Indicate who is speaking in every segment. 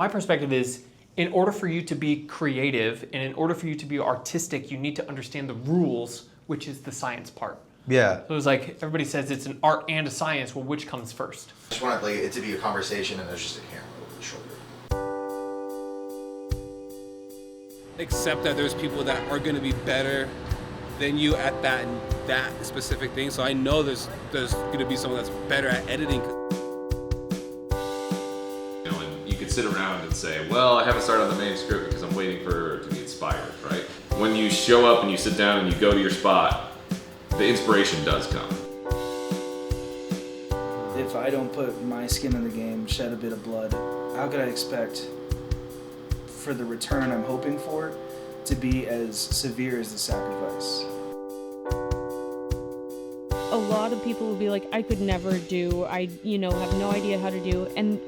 Speaker 1: My perspective is, in order for you to be creative and in order for you to be artistic, you need to understand the rules, which is the science part.
Speaker 2: Yeah.
Speaker 1: So it's like everybody says it's an art and a science. Well, which comes first?
Speaker 3: I just want it to be a conversation and there's just a camera over the shoulder.
Speaker 4: Accept that there's people that are going to be better than you at that specific thing. So I know there's going to be someone that's better at editing.
Speaker 5: And you could sit around and say, well, I haven't started on the main script because I'm waiting for it to be inspired, right? When you show up and you sit down and you go to your spot, the inspiration does come.
Speaker 6: If I don't put my skin in the game, shed a bit of blood, how could I expect for the return I'm hoping for to be as severe as the sacrifice?
Speaker 7: A lot of people will be like, I could never do, I have no idea how to do, and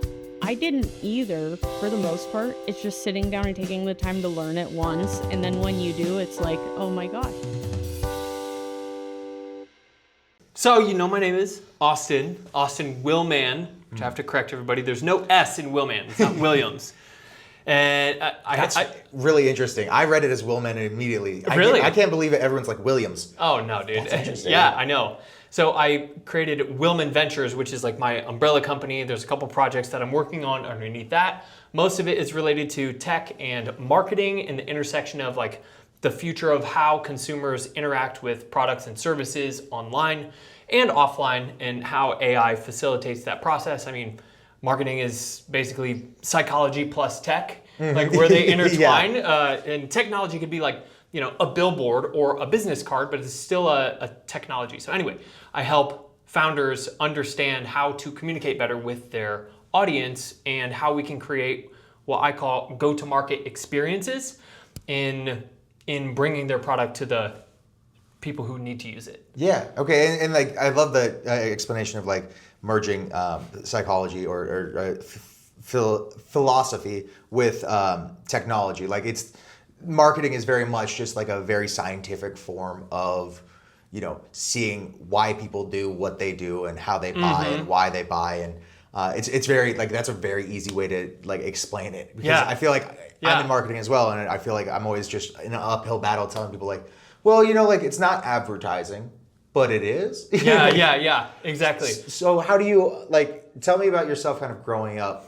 Speaker 7: I didn't either for the most part. It's just sitting down and taking the time to learn it once, and then when you do, it's like, oh my gosh.
Speaker 1: So, my name is Austin Willman, which I have to correct everybody. There's no S in Willman. It's not Williams. And
Speaker 2: That's really interesting. I read it as Willman immediately.
Speaker 1: Really?
Speaker 2: I can't believe it. Everyone's like Williams.
Speaker 1: Oh, no, dude.
Speaker 2: That's interesting.
Speaker 1: Yeah, I know. So I created Willman Ventures, which is like my umbrella company. There's a couple projects that I'm working on underneath that. Most of it is related to tech and marketing and the intersection of like the future of how consumers interact with products and services online and offline and how AI facilitates that process. I mean, marketing is basically psychology plus tech, like where they intertwine. And technology could be like, a billboard or a business card, but it's still a technology. So anyway, I help founders understand how to communicate better with their audience and how we can create what I call go-to-market experiences in bringing their product to the people who need to use it.
Speaker 2: Yeah. Okay. And like, I love the explanation of like merging psychology or philosophy with technology. Like marketing is very much just like a very scientific form of, seeing why people do what they do and how they buy and why they buy. And it's very like, that's a very easy way to like explain it. Because I feel like I'm in marketing as well. And I feel like I'm always just in an uphill battle telling people like, well, like it's not advertising, but it is.
Speaker 1: Yeah, exactly.
Speaker 2: So how do you tell me about yourself kind of growing up?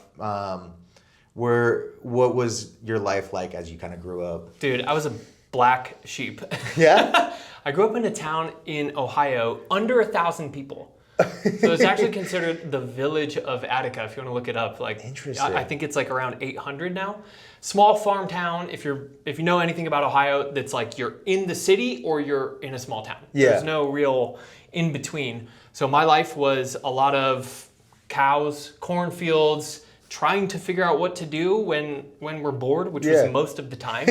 Speaker 2: What was your life like as you kind of grew up?
Speaker 1: Dude, I was a black sheep.
Speaker 2: Yeah?
Speaker 1: I grew up in a town in Ohio, under 1,000 people. So it's actually considered the village of Attica, if you want to look it up.
Speaker 2: Interesting.
Speaker 1: I think it's like around 800 now. Small farm town. If you know anything about Ohio, that's like you're in the city or you're in a small town.
Speaker 2: Yeah.
Speaker 1: There's no real in between. So my life was a lot of cows, cornfields, trying to figure out what to do when we're bored, which was most of the time.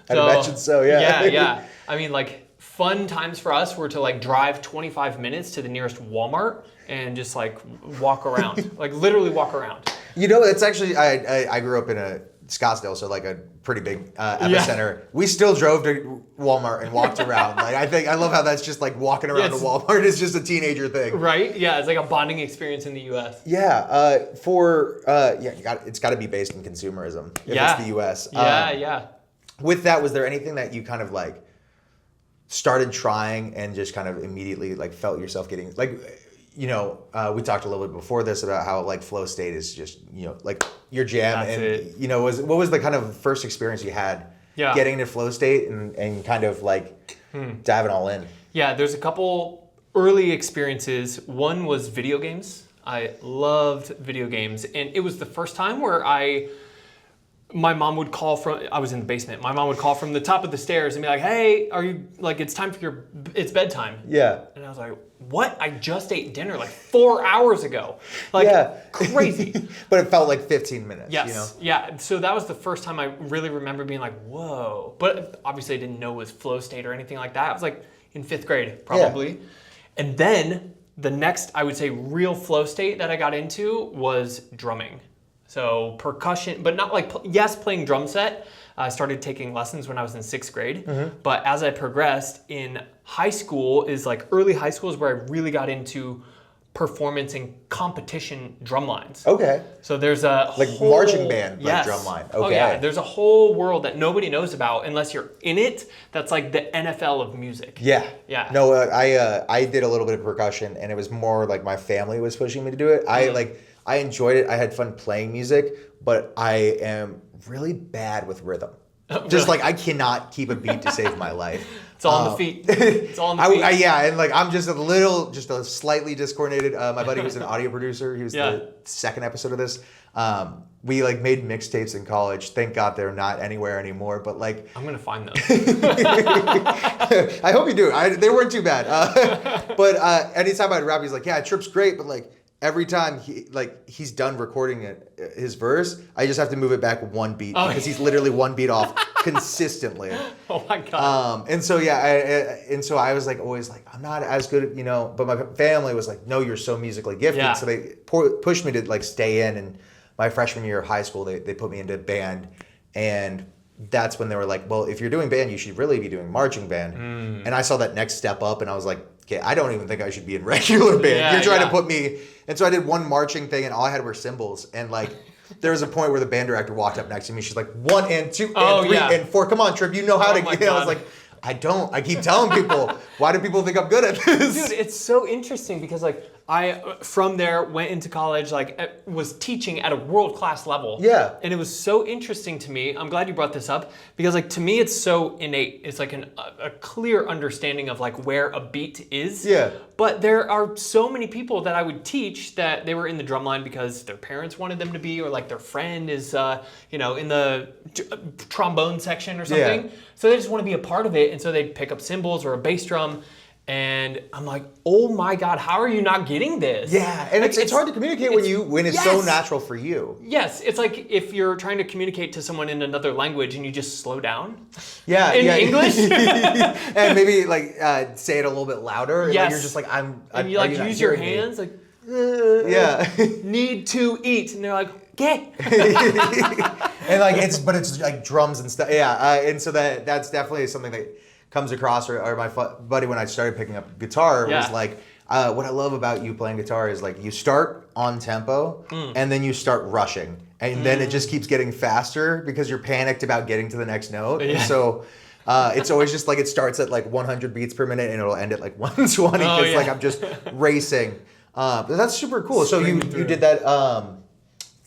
Speaker 2: I'd imagine so, yeah.
Speaker 1: Yeah. I mean, like, fun times for us were to like drive 25 minutes to the nearest Walmart and just like walk around, like literally walk around.
Speaker 2: It's actually, I grew up in a Scottsdale, so like a pretty big epicenter. Yeah. We still drove to Walmart and walked around. Like I love how that's just like walking around to Walmart is just a teenager thing.
Speaker 1: Right? Yeah, it's like a bonding experience in the US.
Speaker 2: Yeah, it's got to be based in consumerism if it's the US.
Speaker 1: Yeah.
Speaker 2: With that, was there anything that you kind of like started trying and just kind of immediately like felt yourself getting like, we talked a little bit before this about how like flow state is just, like your jam.
Speaker 1: That's
Speaker 2: and
Speaker 1: it.
Speaker 2: What was the kind of first experience you had getting into flow state and kind of like diving all in? Yeah,
Speaker 1: there's a couple early experiences. One was video games. I loved video games, and it was the first time where my mom would call I was in the basement. My mom would call from the top of the stairs and be like, hey, are you, like, it's time for it's bedtime.
Speaker 2: Yeah.
Speaker 1: And I was like, what? I just ate dinner like 4 hours ago. Crazy.
Speaker 2: But it felt like 15 minutes,
Speaker 1: Yes. Yeah. So that was the first time I really remember being like, whoa. But obviously I didn't know it was flow state or anything like that. I was like in 5th grade, probably. Yeah. And then the next, I would say, real flow state that I got into was drumming. So percussion, but not like, playing drum set. I started taking lessons when I was in 6th grade. Mm-hmm. But as I progressed in high school early high school is where I really got into performance and competition drum lines.
Speaker 2: Okay.
Speaker 1: So there's a
Speaker 2: Like
Speaker 1: whole,
Speaker 2: marching band, like
Speaker 1: yes.
Speaker 2: drum line.
Speaker 1: Oh
Speaker 2: Okay.
Speaker 1: yeah, there's a whole world that nobody knows about unless you're in it. That's like the NFL of music.
Speaker 2: Yeah.
Speaker 1: Yeah.
Speaker 2: No, I did a little bit of percussion, and it was more like my family was pushing me to do it. I enjoyed it. I had fun playing music, but I am really bad with rhythm. Just like I cannot keep a beat to save my life.
Speaker 1: It's all on the feet. It's all on the feet.
Speaker 2: Yeah, and like I'm just a slightly discoordinated. My buddy was an audio producer. He was the second episode of this. We like made mixtapes in college. Thank God they're not anywhere anymore. But like,
Speaker 1: I'm gonna find those.
Speaker 2: I hope you do. They weren't too bad. But anytime I'd rap, he's like, "Yeah, Trip's great," but like every time he's done recording his verse, I just have to move it back one beat because he's literally one beat off consistently.
Speaker 1: Oh my God.
Speaker 2: And so I was like always like I'm not as good, but my family was like, no, you're so musically gifted.
Speaker 1: Yeah.
Speaker 2: So they pushed me to like stay in. And my freshman year of high school, they put me into band, and that's when they were like, well, if you're doing band, you should really be doing marching band. And I saw that next step up, and I was like, okay, I don't even think I should be in regular band.
Speaker 1: Yeah,
Speaker 2: You're trying to put me. And so I did one marching thing, and all I had were cymbals. And like, there was a point where the band director walked up next to me. She's like, 1 and 2 and 3 and 4. Come on, Trip, you know how to.
Speaker 1: My
Speaker 2: I was
Speaker 1: God.
Speaker 2: like, I don't. I keep telling people. Why do people think I'm good at this?
Speaker 1: Dude, it's so interesting because like I from there went into college, like was teaching at a world-class level.
Speaker 2: Yeah.
Speaker 1: And it was so interesting to me. I'm glad you brought this up because like to me it's so innate. It's like a clear understanding of like where a beat is.
Speaker 2: Yeah.
Speaker 1: But there are so many people that I would teach that they were in the drumline because their parents wanted them to be, or like their friend is in the trombone section or something.
Speaker 2: Yeah.
Speaker 1: So they just want to be a part of it, and so they'd pick up cymbals or a bass drum. And I'm like, oh my God, how are you not getting this?
Speaker 2: Yeah, and
Speaker 1: Like,
Speaker 2: it's hard to communicate when it's so natural for you.
Speaker 1: Yes, it's like if you're trying to communicate to someone in another language and you just slow down.
Speaker 2: Yeah,
Speaker 1: in English.
Speaker 2: And maybe like say it a little bit louder. And
Speaker 1: Yes.
Speaker 2: like, you're just like
Speaker 1: And you like
Speaker 2: not
Speaker 1: use your
Speaker 2: hearing me?
Speaker 1: hands like.
Speaker 2: Yeah.
Speaker 1: Need to eat, and they're like, get.
Speaker 2: And like it's like drums and stuff. Yeah, and so that's definitely something that comes across. Or my buddy, when I started picking up guitar, was like, what I love about you playing guitar is like you start on tempo and then you start rushing, and then it just keeps getting faster because you're panicked about getting to the next note.
Speaker 1: Yeah.
Speaker 2: And so it's always just like it starts at like 100 beats per minute and it'll end at like 120 because like I'm just racing. But that's super cool. So you did that.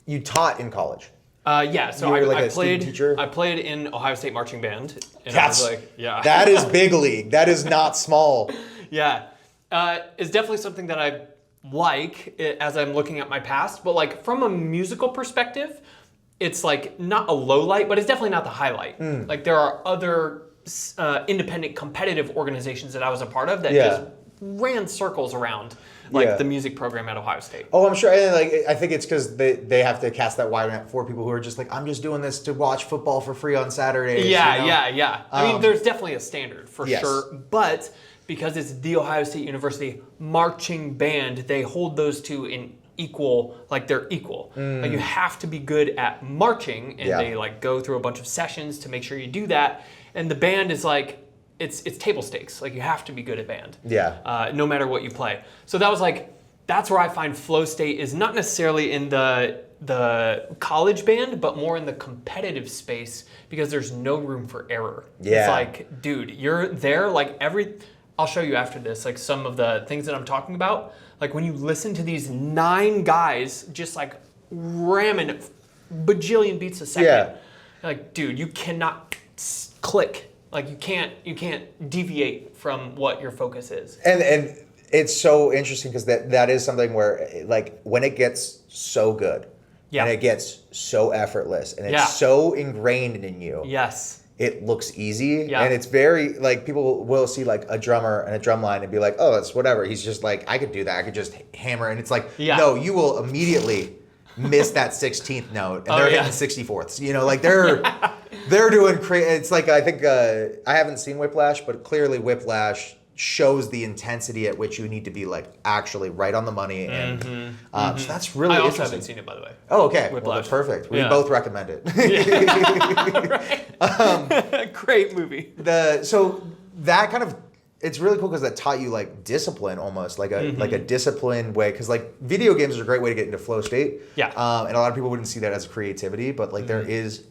Speaker 2: You taught in college.
Speaker 1: So
Speaker 2: You were like
Speaker 1: I
Speaker 2: a student
Speaker 1: played.
Speaker 2: teacher?
Speaker 1: I played in Ohio State marching band. And I was like,
Speaker 2: That is big league. That is not small.
Speaker 1: Yeah, it's definitely something that I like as I'm looking at my past. But like from a musical perspective, it's like not a low light, but it's definitely not the highlight. Like there are other independent competitive organizations that I was a part of that just ran circles around the music program at Ohio State.
Speaker 2: Oh, I'm sure. And like I think it's because they have to cast that wide net for people who are just like, I'm just doing this to watch football for free on Saturdays.
Speaker 1: Yeah. I mean, there's definitely a standard for
Speaker 2: Yes.
Speaker 1: sure, but because it's the Ohio State University marching band, they hold those two in equal, like they're equal. Like you have to be good at marching, and they like go through a bunch of sessions to make sure you do that. And the band is like, it's table stakes. Like you have to be good at band.
Speaker 2: Yeah.
Speaker 1: No matter what you play. So that was like, that's where I find flow state is not necessarily in the college band, but more in the competitive space because there's no room for error.
Speaker 2: Yeah.
Speaker 1: It's like, dude, you're there like I'll show you after this, like some of the things that I'm talking about. Like when you listen to these 9 guys just like ramming bajillion beats a second.
Speaker 2: Yeah.
Speaker 1: You're like, dude, you cannot click. Like you can't deviate from what your focus is.
Speaker 2: And it's so interesting because that is something where like when it gets so good and it gets so effortless and it's so ingrained in you.
Speaker 1: Yes.
Speaker 2: It looks easy
Speaker 1: Yeah.
Speaker 2: and it's very like people will see like a drummer and a drum line and be like, oh, it's whatever. He's just like, I could do that. I could just hammer. And it's like, no, you will immediately miss that 16th note and they're hitting 64ths. You know, like they're doing crazy. It's like I think I haven't seen Whiplash, but clearly Whiplash shows the intensity at which you need to be like actually right on the money, and so that's really
Speaker 1: I also
Speaker 2: interesting.
Speaker 1: haven't seen it, by the way.
Speaker 2: Oh, okay. Well,
Speaker 1: Whiplash.
Speaker 2: that's perfect. We
Speaker 1: Yeah.
Speaker 2: both recommend it.
Speaker 1: Great movie.
Speaker 2: So that kind of it's really cool because that taught you like discipline almost, like a disciplined way. Because like video games are a great way to get into flow state.
Speaker 1: Yeah.
Speaker 2: And a lot of people wouldn't see that as creativity, but like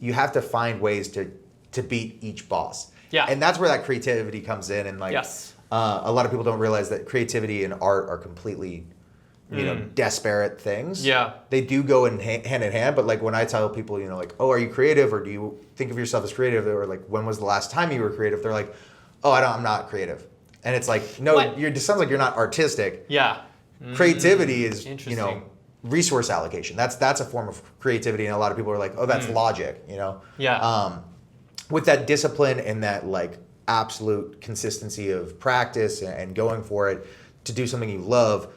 Speaker 2: you have to find ways to beat each boss.
Speaker 1: Yeah.
Speaker 2: And that's where that creativity comes in. And like
Speaker 1: Yes.
Speaker 2: a lot of people don't realize that creativity and art are completely, disparate things.
Speaker 1: Yeah.
Speaker 2: They do go in hand in hand, but like when I tell people, like, oh, are you creative, or do you think of yourself as creative, or like when was the last time you were creative? They're like, oh, I'm not creative. And it's like, no, it sounds like you're not artistic.
Speaker 1: Yeah.
Speaker 2: Creativity is,
Speaker 1: Interesting.
Speaker 2: resource allocation. That's a form of creativity, and a lot of people are like, oh, that's logic,
Speaker 1: Yeah.
Speaker 2: With that discipline and that like absolute consistency of practice and going for it to do something you love,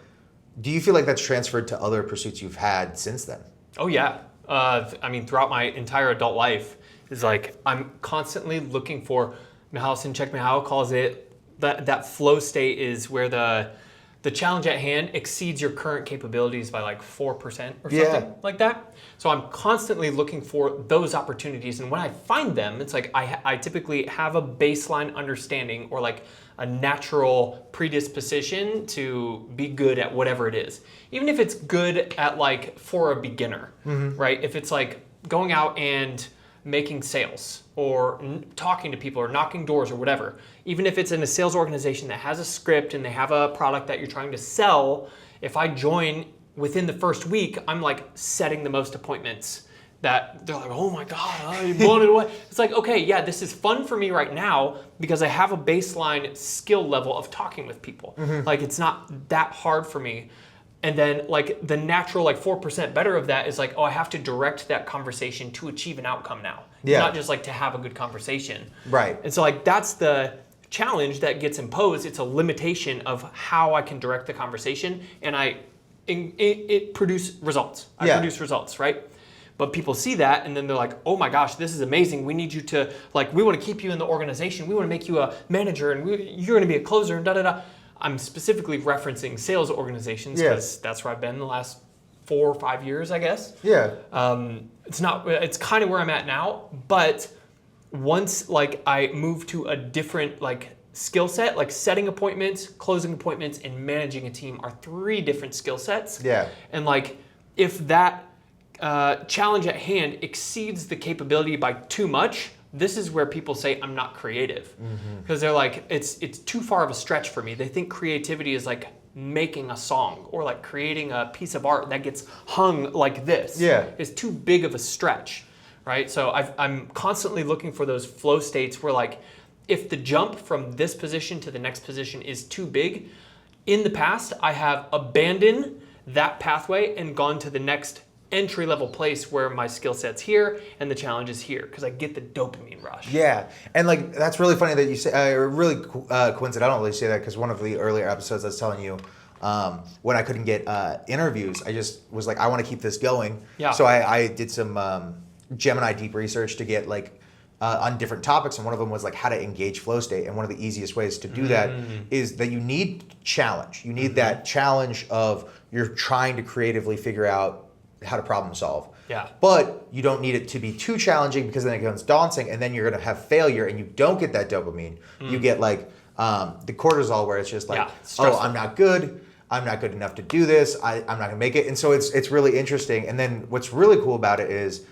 Speaker 2: do you feel like that's transferred to other pursuits you've had since then?
Speaker 1: Oh yeah. Throughout my entire adult life, is like I'm constantly looking for. Check Mihal calls it that flow state is where the challenge at hand exceeds your current capabilities by like 4% or something like that. So I'm constantly looking for those opportunities, and when I find them, it's like I typically have a baseline understanding or like a natural predisposition to be good at whatever it is. Even if it's good at like for a beginner, right? If it's like going out and making sales or talking to people or knocking doors or whatever, even if it's in a sales organization that has a script and they have a product that you're trying to sell, if I join within the first week, I'm like setting the most appointments that they're like, oh my God, I blown it away. It's like, okay, yeah, this is fun for me right now because I have a baseline skill level of talking with people. Like it's not that hard for me. And then like the natural like 4% better of that is like, oh, I have to direct that conversation to achieve an outcome now.
Speaker 2: Yeah.
Speaker 1: Not just like to have a good conversation.
Speaker 2: Right.
Speaker 1: And so like that's the challenge that gets imposed. It's a limitation of how I can direct the conversation, and it produce results. I produce results, right? But people see that and then they're like, oh my gosh, this is amazing. We need you to, like, we want to keep you in the organization. We want to make you a manager and you're going to be a closer and da-da-da. I'm specifically referencing sales organizations because that's where I've been the last 4 or 5 years, I guess.
Speaker 2: Yeah.
Speaker 1: It's kind of where I'm at now, but once like I move to a different like skill set, like setting appointments, closing appointments, and managing a team are 3 different skill sets.
Speaker 2: Yeah.
Speaker 1: And like if that challenge at hand exceeds the capability by too much, this is where people say I'm not creative, because they're like, it's too far of a stretch for me. They think creativity is like making a song or like creating a piece of art that gets hung like this.
Speaker 2: Yeah.
Speaker 1: It's too big of a stretch, right? So I'm constantly looking for those flow states where like, if the jump from this position to the next position is too big, in the past I have abandoned that pathway and gone to the next entry-level place where my skill set's here and the challenge is here, because I get the dopamine rush.
Speaker 2: Yeah, and like that's really funny that you say, really coincident. I don't really say that because one of the earlier episodes I was telling you, when I couldn't get interviews, I just was like, I want to keep this going.
Speaker 1: Yeah.
Speaker 2: So I did some Gemini deep research to get like on different topics, and one of them was like how to engage flow state. And one of the easiest ways to do that is that you need challenge. You need that challenge of you're trying to creatively figure out how to problem solve.
Speaker 1: Yeah.
Speaker 2: But you don't need it to be too challenging, because then it becomes daunting, and then you're going to have failure and you don't get that dopamine. You get like the cortisol, where it's just like, oh, I'm not good enough to do this, I'm not going to make it. And so it's really interesting. And then what's really cool about it is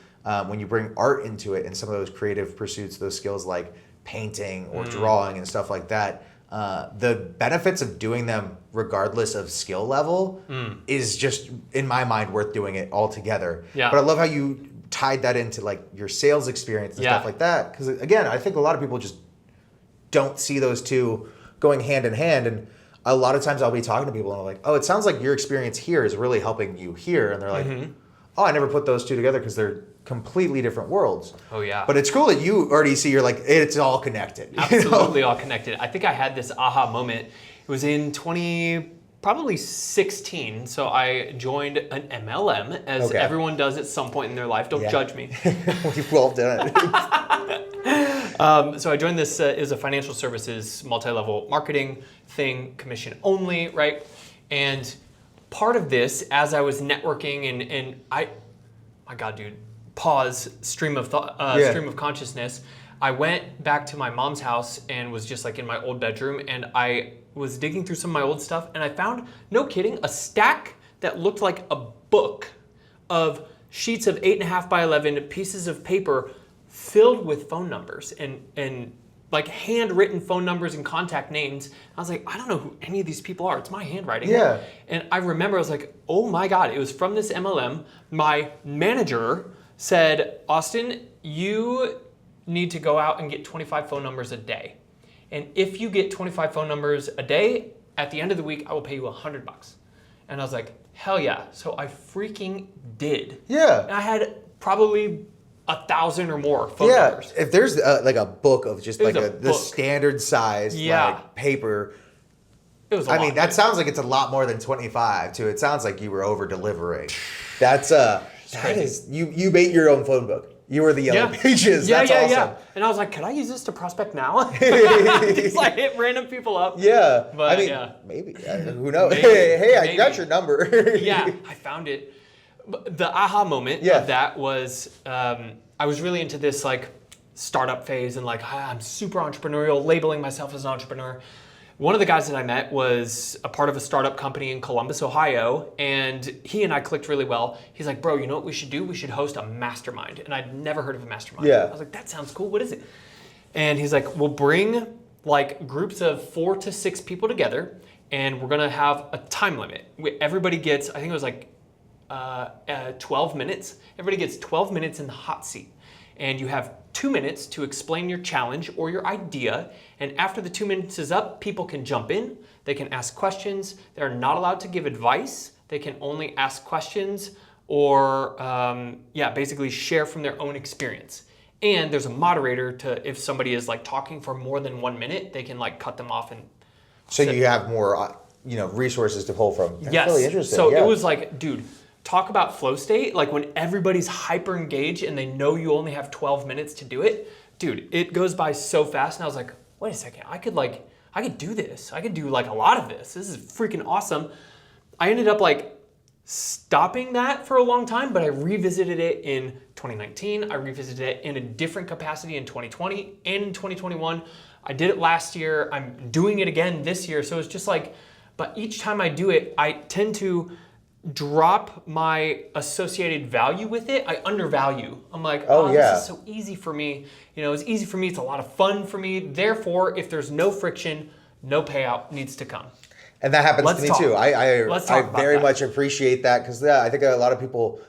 Speaker 2: when you bring art into it and some of those creative pursuits, those skills like painting or drawing and stuff like that, the benefits of doing them regardless of skill level is just, in my mind, worth doing it all together.
Speaker 1: Yeah.
Speaker 2: But I love how you tied that into like your sales experience and stuff like that. Because again, I think a lot of people just don't see those two going hand in hand. And a lot of times I'll be talking to people and I'm like, oh, it sounds like your experience here is really helping you here. And they're like, oh, I never put those two together, because they're completely different worlds.
Speaker 1: Oh yeah.
Speaker 2: But it's cool that you already see, you're like, it's all connected.
Speaker 1: Absolutely all connected. I think I had this aha moment. It was in 2016. So I joined an MLM, as everyone does at some point in their life. Don't judge me.
Speaker 2: We've all done it.
Speaker 1: So I joined this is a financial services multi-level marketing thing, commission only, right? And part of this, as I was networking and my God, dude, pause, stream of thought, stream of consciousness. I went back to my mom's house and was just like in my old bedroom, and I was digging through some of my old stuff, and I found, no kidding, a stack that looked like a book of sheets of 8.5 by 11 pieces of paper filled with phone numbers and like handwritten phone numbers and contact names. I was like, I don't know who any of these people are. It's my handwriting.
Speaker 2: Yeah.
Speaker 1: And I remember I was like, oh my God, it was from this MLM. My manager said, Austin, you need to go out and get 25 phone numbers a day. And if you get 25 phone numbers a day, at the end of the week, I will pay you $100. And I was like, hell yeah. So I freaking did.
Speaker 2: Yeah.
Speaker 1: And I had probably 1,000 or more phone
Speaker 2: Yeah,
Speaker 1: numbers.
Speaker 2: if there's like a book of just
Speaker 1: It was
Speaker 2: like
Speaker 1: a
Speaker 2: the
Speaker 1: book.
Speaker 2: standard size like paper,
Speaker 1: It was a
Speaker 2: I
Speaker 1: lot,
Speaker 2: mean that
Speaker 1: dude.
Speaker 2: sounds like it's a lot more than 25 too. It sounds like you were over delivering. That's that
Speaker 1: crazy.
Speaker 2: is you made your own phone book. You were the yellow pages.
Speaker 1: Yeah,
Speaker 2: That's
Speaker 1: yeah,
Speaker 2: awesome.
Speaker 1: yeah. And I was like, could I use this to prospect now? Just like hit random people up.
Speaker 2: Yeah,
Speaker 1: But,
Speaker 2: I mean,
Speaker 1: yeah.
Speaker 2: maybe who knows?
Speaker 1: Maybe,
Speaker 2: hey, I
Speaker 1: maybe.
Speaker 2: got your number.
Speaker 1: Yeah, I found it. But the aha moment
Speaker 2: Yeah.
Speaker 1: of that was I was really into this like startup phase and like I'm super entrepreneurial, labeling myself as an entrepreneur. One of the guys that I met was a part of a startup company in Columbus, Ohio, and he and I clicked really well. He's like, bro, you know what we should do? We should host a mastermind. And I'd never heard of a mastermind.
Speaker 2: Yeah.
Speaker 1: I was like, that sounds cool. What is it? And he's like, we'll bring like groups of 4 to 6 people together, and we're gonna have a time limit. Everybody gets, I think it was like 12 minutes. Everybody gets 12 minutes in the hot seat. And you have 2 minutes to explain your challenge or your idea. And after the 2 minutes is up, people can jump in. They can ask questions. They're not allowed to give advice. They can only ask questions or, basically share from their own experience. And there's a moderator to, if somebody is like talking for more than 1 minute, they can like cut them off and.
Speaker 2: So you have more, resources to pull from. That's
Speaker 1: Yes.
Speaker 2: really interesting.
Speaker 1: So
Speaker 2: yeah.
Speaker 1: it was like, dude, talk about flow state. Like when everybody's hyper engaged and they know you only have 12 minutes to do it, dude, it goes by so fast. And I was like, wait a second, I could do this. I could do like a lot of this. This is freaking awesome. I ended up like stopping that for a long time, but I revisited it in 2019. I revisited it in a different capacity in 2020 and in 2021. I did it last year. I'm doing it again this year. So it's just like, but each time I do it, I tend to drop my associated value with it. I undervalue. I'm like, this is so easy for me. It's easy for me. It's a lot of fun for me. Therefore, if there's no friction, no payout needs to come.
Speaker 2: And that happens
Speaker 1: Let's
Speaker 2: to me
Speaker 1: talk.
Speaker 2: too.
Speaker 1: Let's
Speaker 2: I
Speaker 1: talk about
Speaker 2: very
Speaker 1: that.
Speaker 2: much appreciate that because I think a lot of people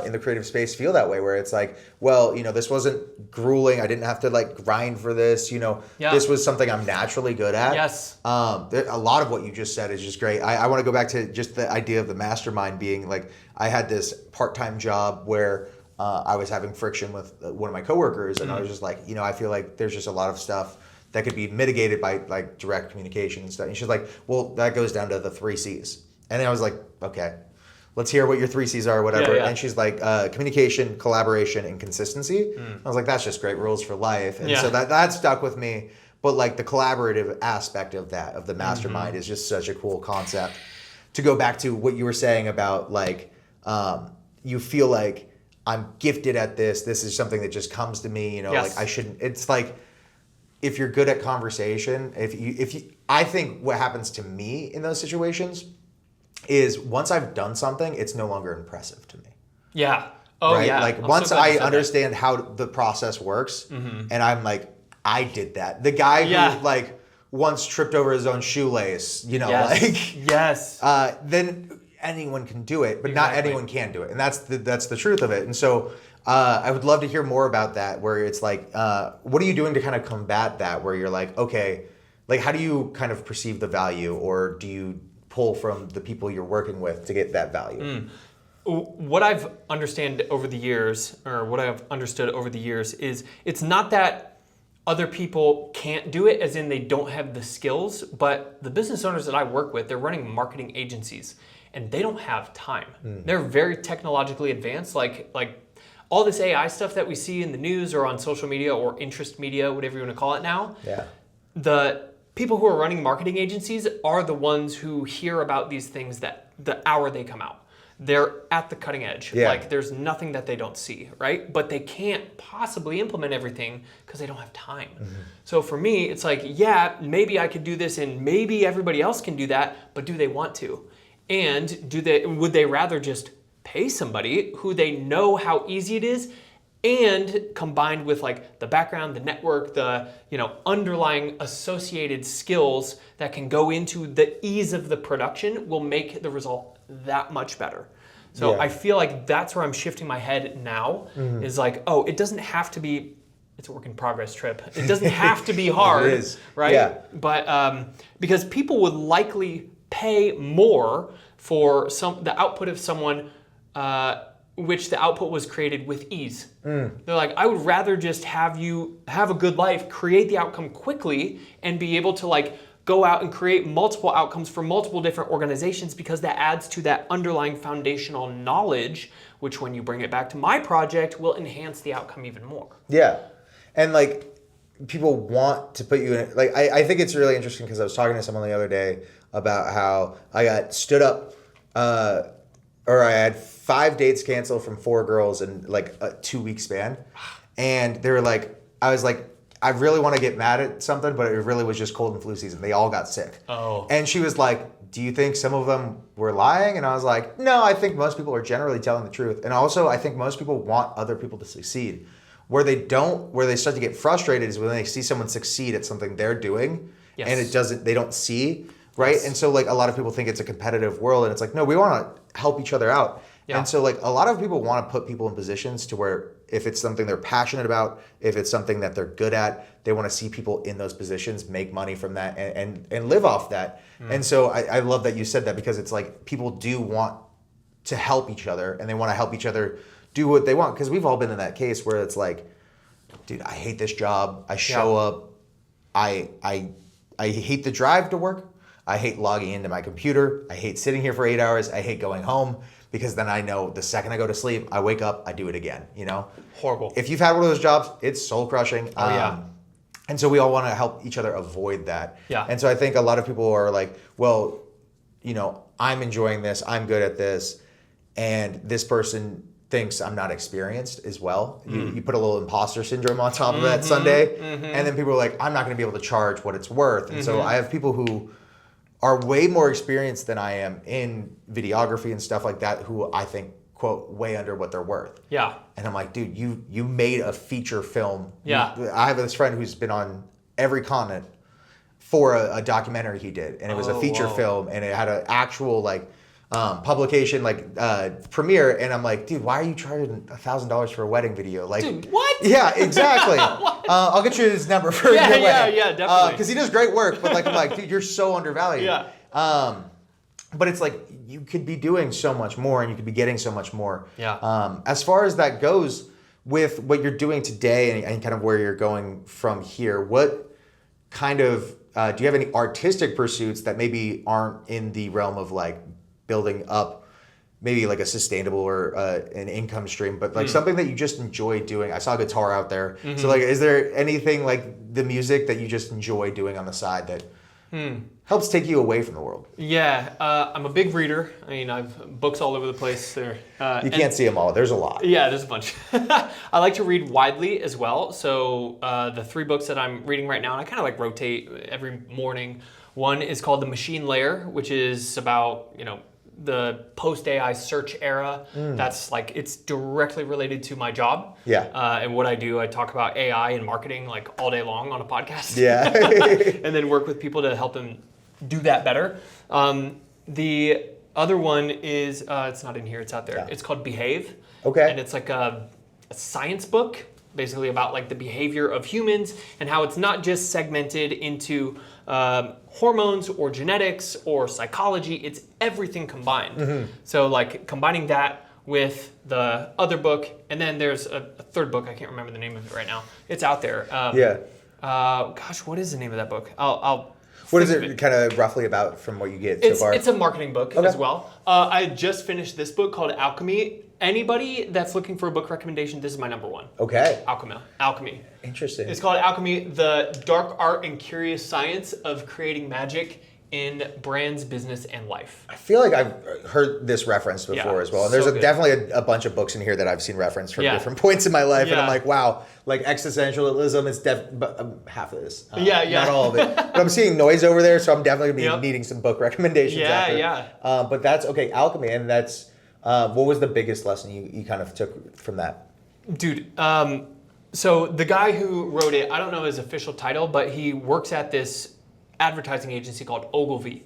Speaker 2: in the creative space feel that way, where it's like, well, this wasn't grueling. I didn't have to like grind for this. This was something I'm naturally good at.
Speaker 1: Yes.
Speaker 2: A lot of what you just said is just great. I want to go back to just the idea of the mastermind being like, I had this part-time job where I was having friction with one of my coworkers, and I was just like, I feel like there's just a lot of stuff that could be mitigated by like direct communication and stuff. And she's like, well, that goes down to the 3 C's. And then I was like, okay, let's hear what your 3 C's are, whatever.
Speaker 1: Yeah, yeah.
Speaker 2: And she's like, communication, collaboration, and consistency. I was like, that's just great rules for life. And so that stuck with me. But like the collaborative aspect of that, of the mastermind, is just such a cool concept. To go back to what you were saying about like, you feel like I'm gifted at this. This is something that just comes to me,
Speaker 1: Yes.
Speaker 2: like I shouldn't, it's like, if you're good at conversation, I think what happens to me in those situations is once I've done something, it's no longer impressive to me.
Speaker 1: Yeah. Oh,
Speaker 2: right?
Speaker 1: yeah.
Speaker 2: Like
Speaker 1: I'm
Speaker 2: once
Speaker 1: so glad you
Speaker 2: I
Speaker 1: said that.
Speaker 2: understand how the process works, and I'm like, I did that. The guy
Speaker 1: Yeah.
Speaker 2: who like once tripped over his own shoelace,
Speaker 1: Yes.
Speaker 2: like
Speaker 1: Yes.
Speaker 2: then anyone can do it, but not
Speaker 1: Exactly.
Speaker 2: anyone can do it, and that's the truth of it. And so I would love to hear more about that, where it's like, what are you doing to kind of combat that, where you're like, okay, like how do you kind of perceive the value, or do you pull from the people you're working with to get that value?
Speaker 1: What I've understood over the years is it's not that other people can't do it, as in they don't have the skills, but the business owners that I work with, they're running marketing agencies and they don't have time. They're very technologically advanced, like all this AI stuff that we see in the news or on social media or interest media, whatever you want to call it now.
Speaker 2: Yeah.
Speaker 1: The people who are running marketing agencies are the ones who hear about these things that the hour they come out. they're at the cutting edge.
Speaker 2: Yeah.
Speaker 1: Like there's nothing that they don't see, right? But they can't possibly implement everything because they don't have time. So for me, it's like, yeah, maybe I could do this and maybe everybody else can do that, but do they want to? And would they rather just pay somebody who they know how easy it is, and combined with like the background, the network, the underlying associated skills that can go into the ease of the production will make the result that much better. So
Speaker 2: Yeah.
Speaker 1: I feel like that's where I'm shifting my head now, is like, oh, it doesn't have to be, it's a work in progress, Trip. It doesn't have to be hard,
Speaker 2: It is.
Speaker 1: right?
Speaker 2: Yeah.
Speaker 1: But because people would likely pay more for the output of someone which the output was created with ease. They're like, I would rather just have you have a good life, create the outcome quickly, and be able to like go out and create multiple outcomes for multiple different organizations, because that adds to that underlying foundational knowledge, which when you bring it back to my project will enhance the outcome even more.
Speaker 2: Yeah. And like people want to put you in, like, I think it's really interesting because I was talking to someone the other day about how I got stood up, or I had 5 dates canceled from 4 girls in like a 2-week span. And they were like, I was like, I really want to get mad at something, but it really was just cold and flu season. They all got sick.
Speaker 1: Oh.
Speaker 2: And she was like, do you think some of them were lying? And I was like, no, I think most people are generally telling the truth. And also, I think most people want other people to succeed. Where they start to get frustrated is when they see someone succeed at something they're doing,
Speaker 1: Yes.
Speaker 2: and they don't see, right?
Speaker 1: Yes.
Speaker 2: And so like a lot of people think it's a competitive world, and it's like, no, we want to help each other out.
Speaker 1: Yeah.
Speaker 2: And so like a lot of people want to put people in positions to where if it's something they're passionate about, if it's something that they're good at, they want to see people in those positions make money from that and live off that. And so I love that you said that, because it's like people do want to help each other, and they want to help each other do what they want. Because we've all been in that case where it's like, dude, I hate this job. I show up. I hate the drive to work. I hate logging into my computer. I hate sitting here for 8 hours. I hate going home, because then I know the second I go to sleep, I wake up, I do it again,
Speaker 1: Horrible.
Speaker 2: If you've had one of those jobs, it's soul crushing.
Speaker 1: Oh, yeah.
Speaker 2: And so we all want to help each other avoid that.
Speaker 1: Yeah.
Speaker 2: And so I think a lot of people are like, well, I'm enjoying this. I'm good at this. And this person thinks I'm not experienced as well. You put a little imposter syndrome on top of that Sunday. And then people are like, I'm not going to be able to charge what it's worth. And so I have people who are way more experienced than I am in videography and stuff like that, who I think, quote, way under what they're worth.
Speaker 1: Yeah.
Speaker 2: And I'm like, dude, you made a feature film.
Speaker 1: Yeah.
Speaker 2: I have this friend who's been on every continent for a documentary he did. And it was a feature film, and it had an actual like publication, like premiere. And I'm like, dude, why are you charging $1,000 for a wedding video? Like,
Speaker 1: Dude, what?
Speaker 2: Yeah, exactly. I'll get you his number for your wedding.
Speaker 1: Yeah, definitely.
Speaker 2: Because he does great work, but like I'm like, dude, you're so undervalued.
Speaker 1: Yeah.
Speaker 2: But it's like you could be doing so much more, and you could be getting so much more.
Speaker 1: Yeah.
Speaker 2: As far as that goes, with what you're doing today and kind of where you're going from here, what kind of do you have any artistic pursuits that maybe aren't in the realm of like building up maybe like a sustainable or an income stream, but like something that you just enjoy doing? I saw a guitar out there. So like, is there anything like the music that you just enjoy doing on the side that helps take you away from the world?
Speaker 1: Yeah, I'm a big reader. I mean, I've books all over the place there.
Speaker 2: You can't see them all. There's a lot.
Speaker 1: Yeah, there's a bunch. I like to read widely as well. So the 3 books that I'm reading right now, and I kind of like rotate every morning. One is called The Machine Layer, which is about, the post-AI search era. That's like, it's directly related to my job.
Speaker 2: Yeah.
Speaker 1: And what I do, I talk about AI and marketing like all day long on a podcast.
Speaker 2: Yeah.
Speaker 1: And then work with people to help them do that better. The other one is, it's not in here, it's out there.
Speaker 2: Yeah.
Speaker 1: It's called Behave.
Speaker 2: Okay.
Speaker 1: And it's like a science book, basically about like the behavior of humans and how it's not just segmented into hormones or genetics or psychology, it's everything combined. So like combining that with the other book, and then there's a 3rd book, I can't remember the name of it right now. It's out there. Gosh, what is the name of that book?
Speaker 2: What is it kind of roughly about from what you get so far?
Speaker 1: It's a marketing book as well. I just finished this book called Alchemy. Anybody that's looking for a book recommendation, this is my number 1.
Speaker 2: Okay.
Speaker 1: Alchemy.
Speaker 2: Interesting.
Speaker 1: It's called Alchemy, the dark art and curious science of creating magic in brands, business, and life.
Speaker 2: I feel like I've heard this reference before
Speaker 1: Yeah,
Speaker 2: as well. And there's
Speaker 1: so good.
Speaker 2: definitely a bunch of books in here that I've seen referenced from
Speaker 1: Yeah.
Speaker 2: different points in my life. And I'm
Speaker 1: Yeah.
Speaker 2: like, wow, like existentialism is half of this.
Speaker 1: Yeah, yeah.
Speaker 2: Not all of it. But I'm seeing noise over there, so I'm definitely going to
Speaker 1: Yep.
Speaker 2: be needing some book recommendations
Speaker 1: Yeah,
Speaker 2: after.
Speaker 1: yeah.
Speaker 2: But that's, okay, alchemy. And that's, what was the biggest lesson you kind of took from that?
Speaker 1: Dude, so the guy who wrote it, I don't know his official title, but he works at this advertising agency called Ogilvy.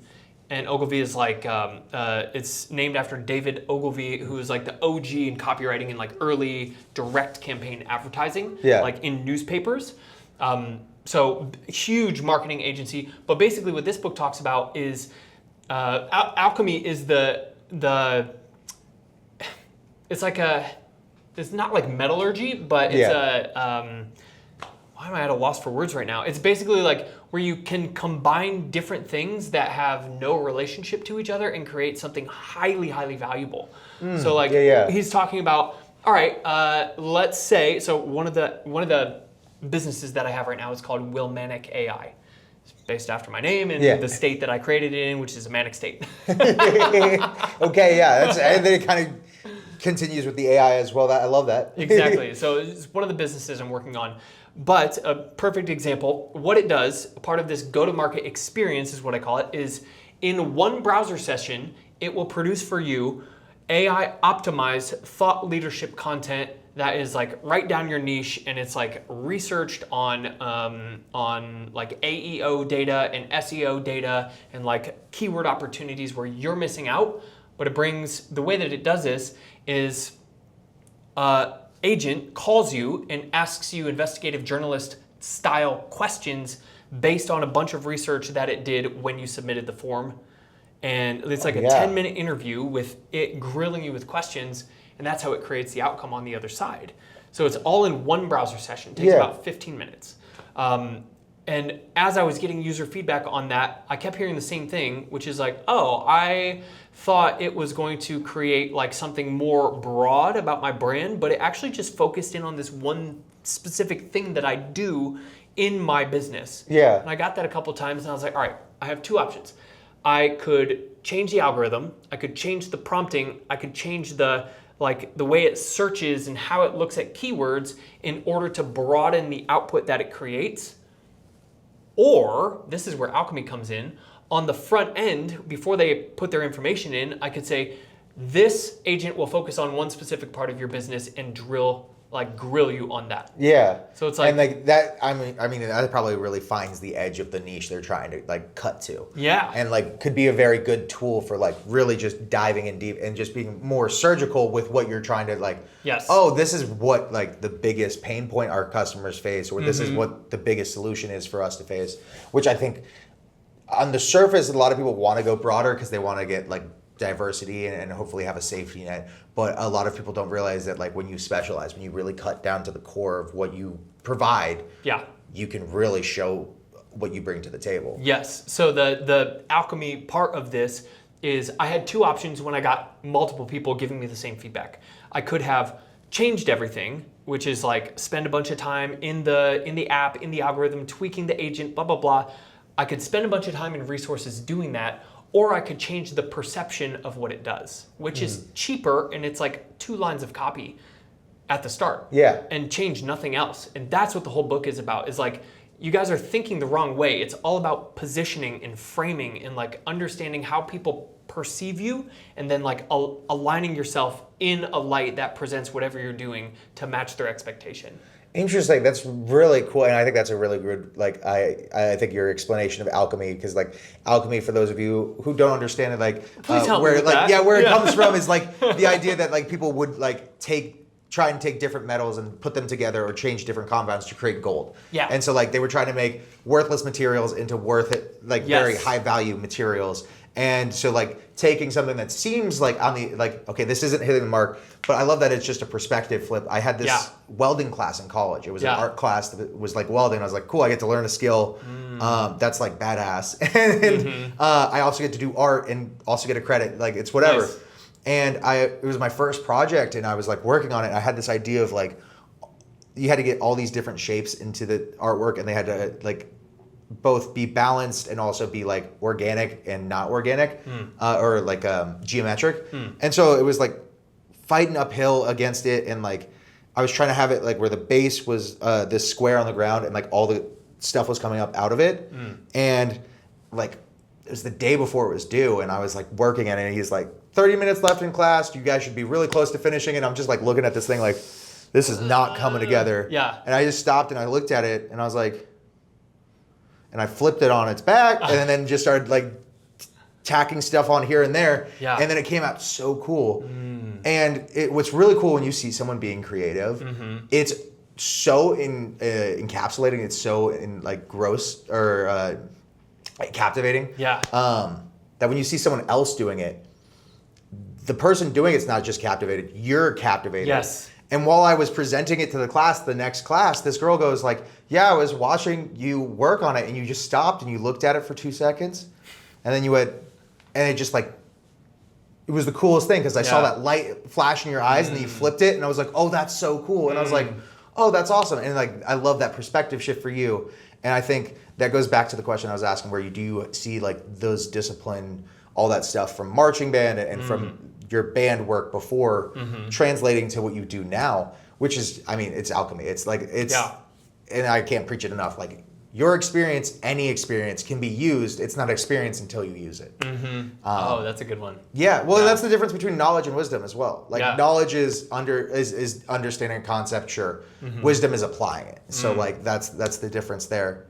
Speaker 1: And Ogilvy is like, it's named after David Ogilvy, who is like the OG in copywriting and like early direct campaign advertising,
Speaker 2: Yeah.
Speaker 1: like in newspapers. So huge marketing agency. But basically what this book talks about is alchemy is it's like it's not like metallurgy, but it's why am I at a loss for words right now? It's basically like where you can combine different things that have no relationship to each other and create something highly, highly valuable. So like he's talking about, all right, let's say, so one of the businesses that I have right now is called Willmanic AI. It's based after my name and the state that I created it in, which is a manic state.
Speaker 2: Okay, yeah. And then it kind of continues with the AI as well. I love that.
Speaker 1: Exactly. So it's one of the businesses I'm working on. But a perfect example, what it does, part of this go-to-market experience is what I call it, is in one browser session, it will produce for you AI optimized thought leadership content that is like right down your niche, and it's like researched on like AEO data and SEO data and like keyword opportunities where you're missing out. But it brings, the way that it does this is agent calls you and asks you investigative journalist style questions based on a bunch of research that it did when you submitted the form. And it's like a 10-minute interview with it grilling you with questions, and that's how it creates the outcome on the other side. So it's all in one browser session. It takes about 15 minutes. And as I was getting user feedback on that, I kept hearing the same thing, which is like, oh, I thought it was going to create like something more broad about my brand, but it actually just focused in on this one specific thing that I do in my business.
Speaker 2: Yeah.
Speaker 1: And I got that a couple times, and I was like, all right, I have two options. I could change the algorithm, I could change the prompting, I could change the way it searches and how it looks at keywords in order to broaden the output that it creates. Or, this is where alchemy comes in, on the front end, before they put their information in, I could say, this agent will focus on one specific part of your business and grill you on that.
Speaker 2: Yeah.
Speaker 1: So it's like,
Speaker 2: and like that. I mean, that probably really finds the edge of the niche they're trying to like cut to.
Speaker 1: Yeah.
Speaker 2: And like could be a very good tool for like really just diving in deep and just being more surgical with what you're trying to like.
Speaker 1: Yes.
Speaker 2: Oh, this is what like the biggest pain point our customers face, or this is what the biggest solution is for us to face. Which I think, on the surface, a lot of people want to go broader because they want to get like diversity and hopefully have a safety net, but a lot of people don't realize that like when you specialize, when you really cut down to the core of what you provide, you can really show what you bring to the table.
Speaker 1: Yes. So the alchemy part of this is I had two options when I got multiple people giving me the same feedback. I could have changed everything, which is like spend a bunch of time in the app, in the algorithm, tweaking the agent, blah, blah, blah. I could spend a bunch of time and resources doing that, or I could change the perception of what it does, which is cheaper, and it's like 2 lines of copy at the start.
Speaker 2: Yeah.
Speaker 1: And change nothing else. And that's what the whole book is about, is like, you guys are thinking the wrong way. It's all about positioning and framing and like understanding how people perceive you, and then like aligning yourself in a light that presents whatever you're doing to match their expectation.
Speaker 2: Interesting. That's really cool, and I think that's a really good like I think your explanation of alchemy, because like alchemy, for those of you who don't understand it, like
Speaker 1: Please help me
Speaker 2: where
Speaker 1: with
Speaker 2: like
Speaker 1: that.
Speaker 2: where it comes from is like the idea that like people would like try and take different metals and put them together or change different compounds to create gold.
Speaker 1: Yeah.
Speaker 2: And so like they were trying to make worthless materials into very high value materials. And so like taking something that seems like on the like, okay, this isn't hitting the mark, but I love that it's just a perspective flip. I had this welding class in college. It was an art class that was like welding. I was like, cool, I get to learn a skill. That's like badass. And I also get to do art and also get a credit. Like it's whatever.
Speaker 1: Nice.
Speaker 2: And it was my first project, and I was like working on it. I had this idea of like, you had to get all these different shapes into the artwork, and they had to like both be balanced and also be like organic and not organic, or like geometric. And so it was like fighting uphill against it, and like I was trying to have it like where the base was this square on the ground, and like all the stuff was coming up out of it, and like it was the day before it was due, and I was like working at it, and he's like, 30 minutes left in class, you guys should be really close to finishing, and I'm just like looking at this thing like, this is not coming together.
Speaker 1: Yeah.
Speaker 2: And I just stopped and I looked at it, and I was like, and I flipped it on its back, and then just started like tacking stuff on here and there.
Speaker 1: Yeah.
Speaker 2: And then it came out so cool. And what's really cool when you see someone being creative, it's so encapsulating, it's so like gross or like captivating.
Speaker 1: Yeah.
Speaker 2: That when you see someone else doing it, the person doing it's not just captivated, you're captivated.
Speaker 1: Yes.
Speaker 2: And while I was presenting it to the next class, this girl goes like, yeah, I was watching you work on it, and you just stopped and you looked at it for 2 seconds, and then you went, and it just like, it was the coolest thing because I saw that light flash in your eyes, and then you flipped it, and I was like, oh, that's so cool. And I was like, oh, that's awesome. And like, I love that perspective shift for you. And I think that goes back to the question I was asking, where do you see like those discipline, all that stuff from marching band and from your band work before translating to what you do now, which is, I mean, it's alchemy. It's like, and I can't preach it enough. Like your experience, any experience can be used. It's not experience until you use it.
Speaker 1: Oh, that's a good one.
Speaker 2: Yeah. Well, that's the difference between knowledge and wisdom as well. Like knowledge is understanding a concept. Sure. Wisdom is applying it. So like, that's the difference there.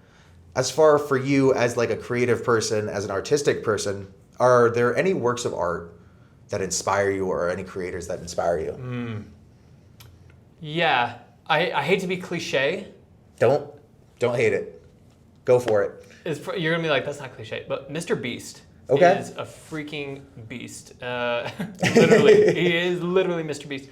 Speaker 2: As far for you as like a creative person, as an artistic person, are there any works of art that inspire you, or any creators that inspire you?
Speaker 1: Yeah, I hate to be cliche.
Speaker 2: Don't hate it. Go for it.
Speaker 1: You're gonna be like, that's not cliche, but Mr. Beast is a freaking beast. Literally, he is literally Mr. Beast.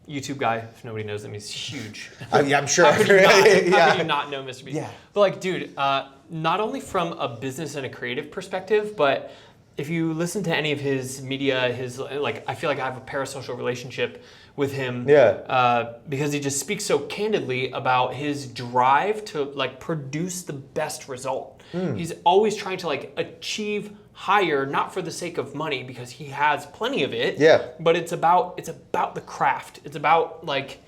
Speaker 1: YouTube guy, if nobody knows him, he's huge.
Speaker 2: I'm sure.
Speaker 1: How could you not know Mr. Beast?
Speaker 2: Yeah.
Speaker 1: But like, dude, not only from a business and a creative perspective, but if you listen to any of his media, I feel like I have a parasocial relationship with him.
Speaker 2: Yeah.
Speaker 1: Because he just speaks so candidly about his drive to like produce the best result. He's always trying to like achieve higher, not for the sake of money, because he has plenty of it.
Speaker 2: Yeah.
Speaker 1: But it's about the craft. It's about like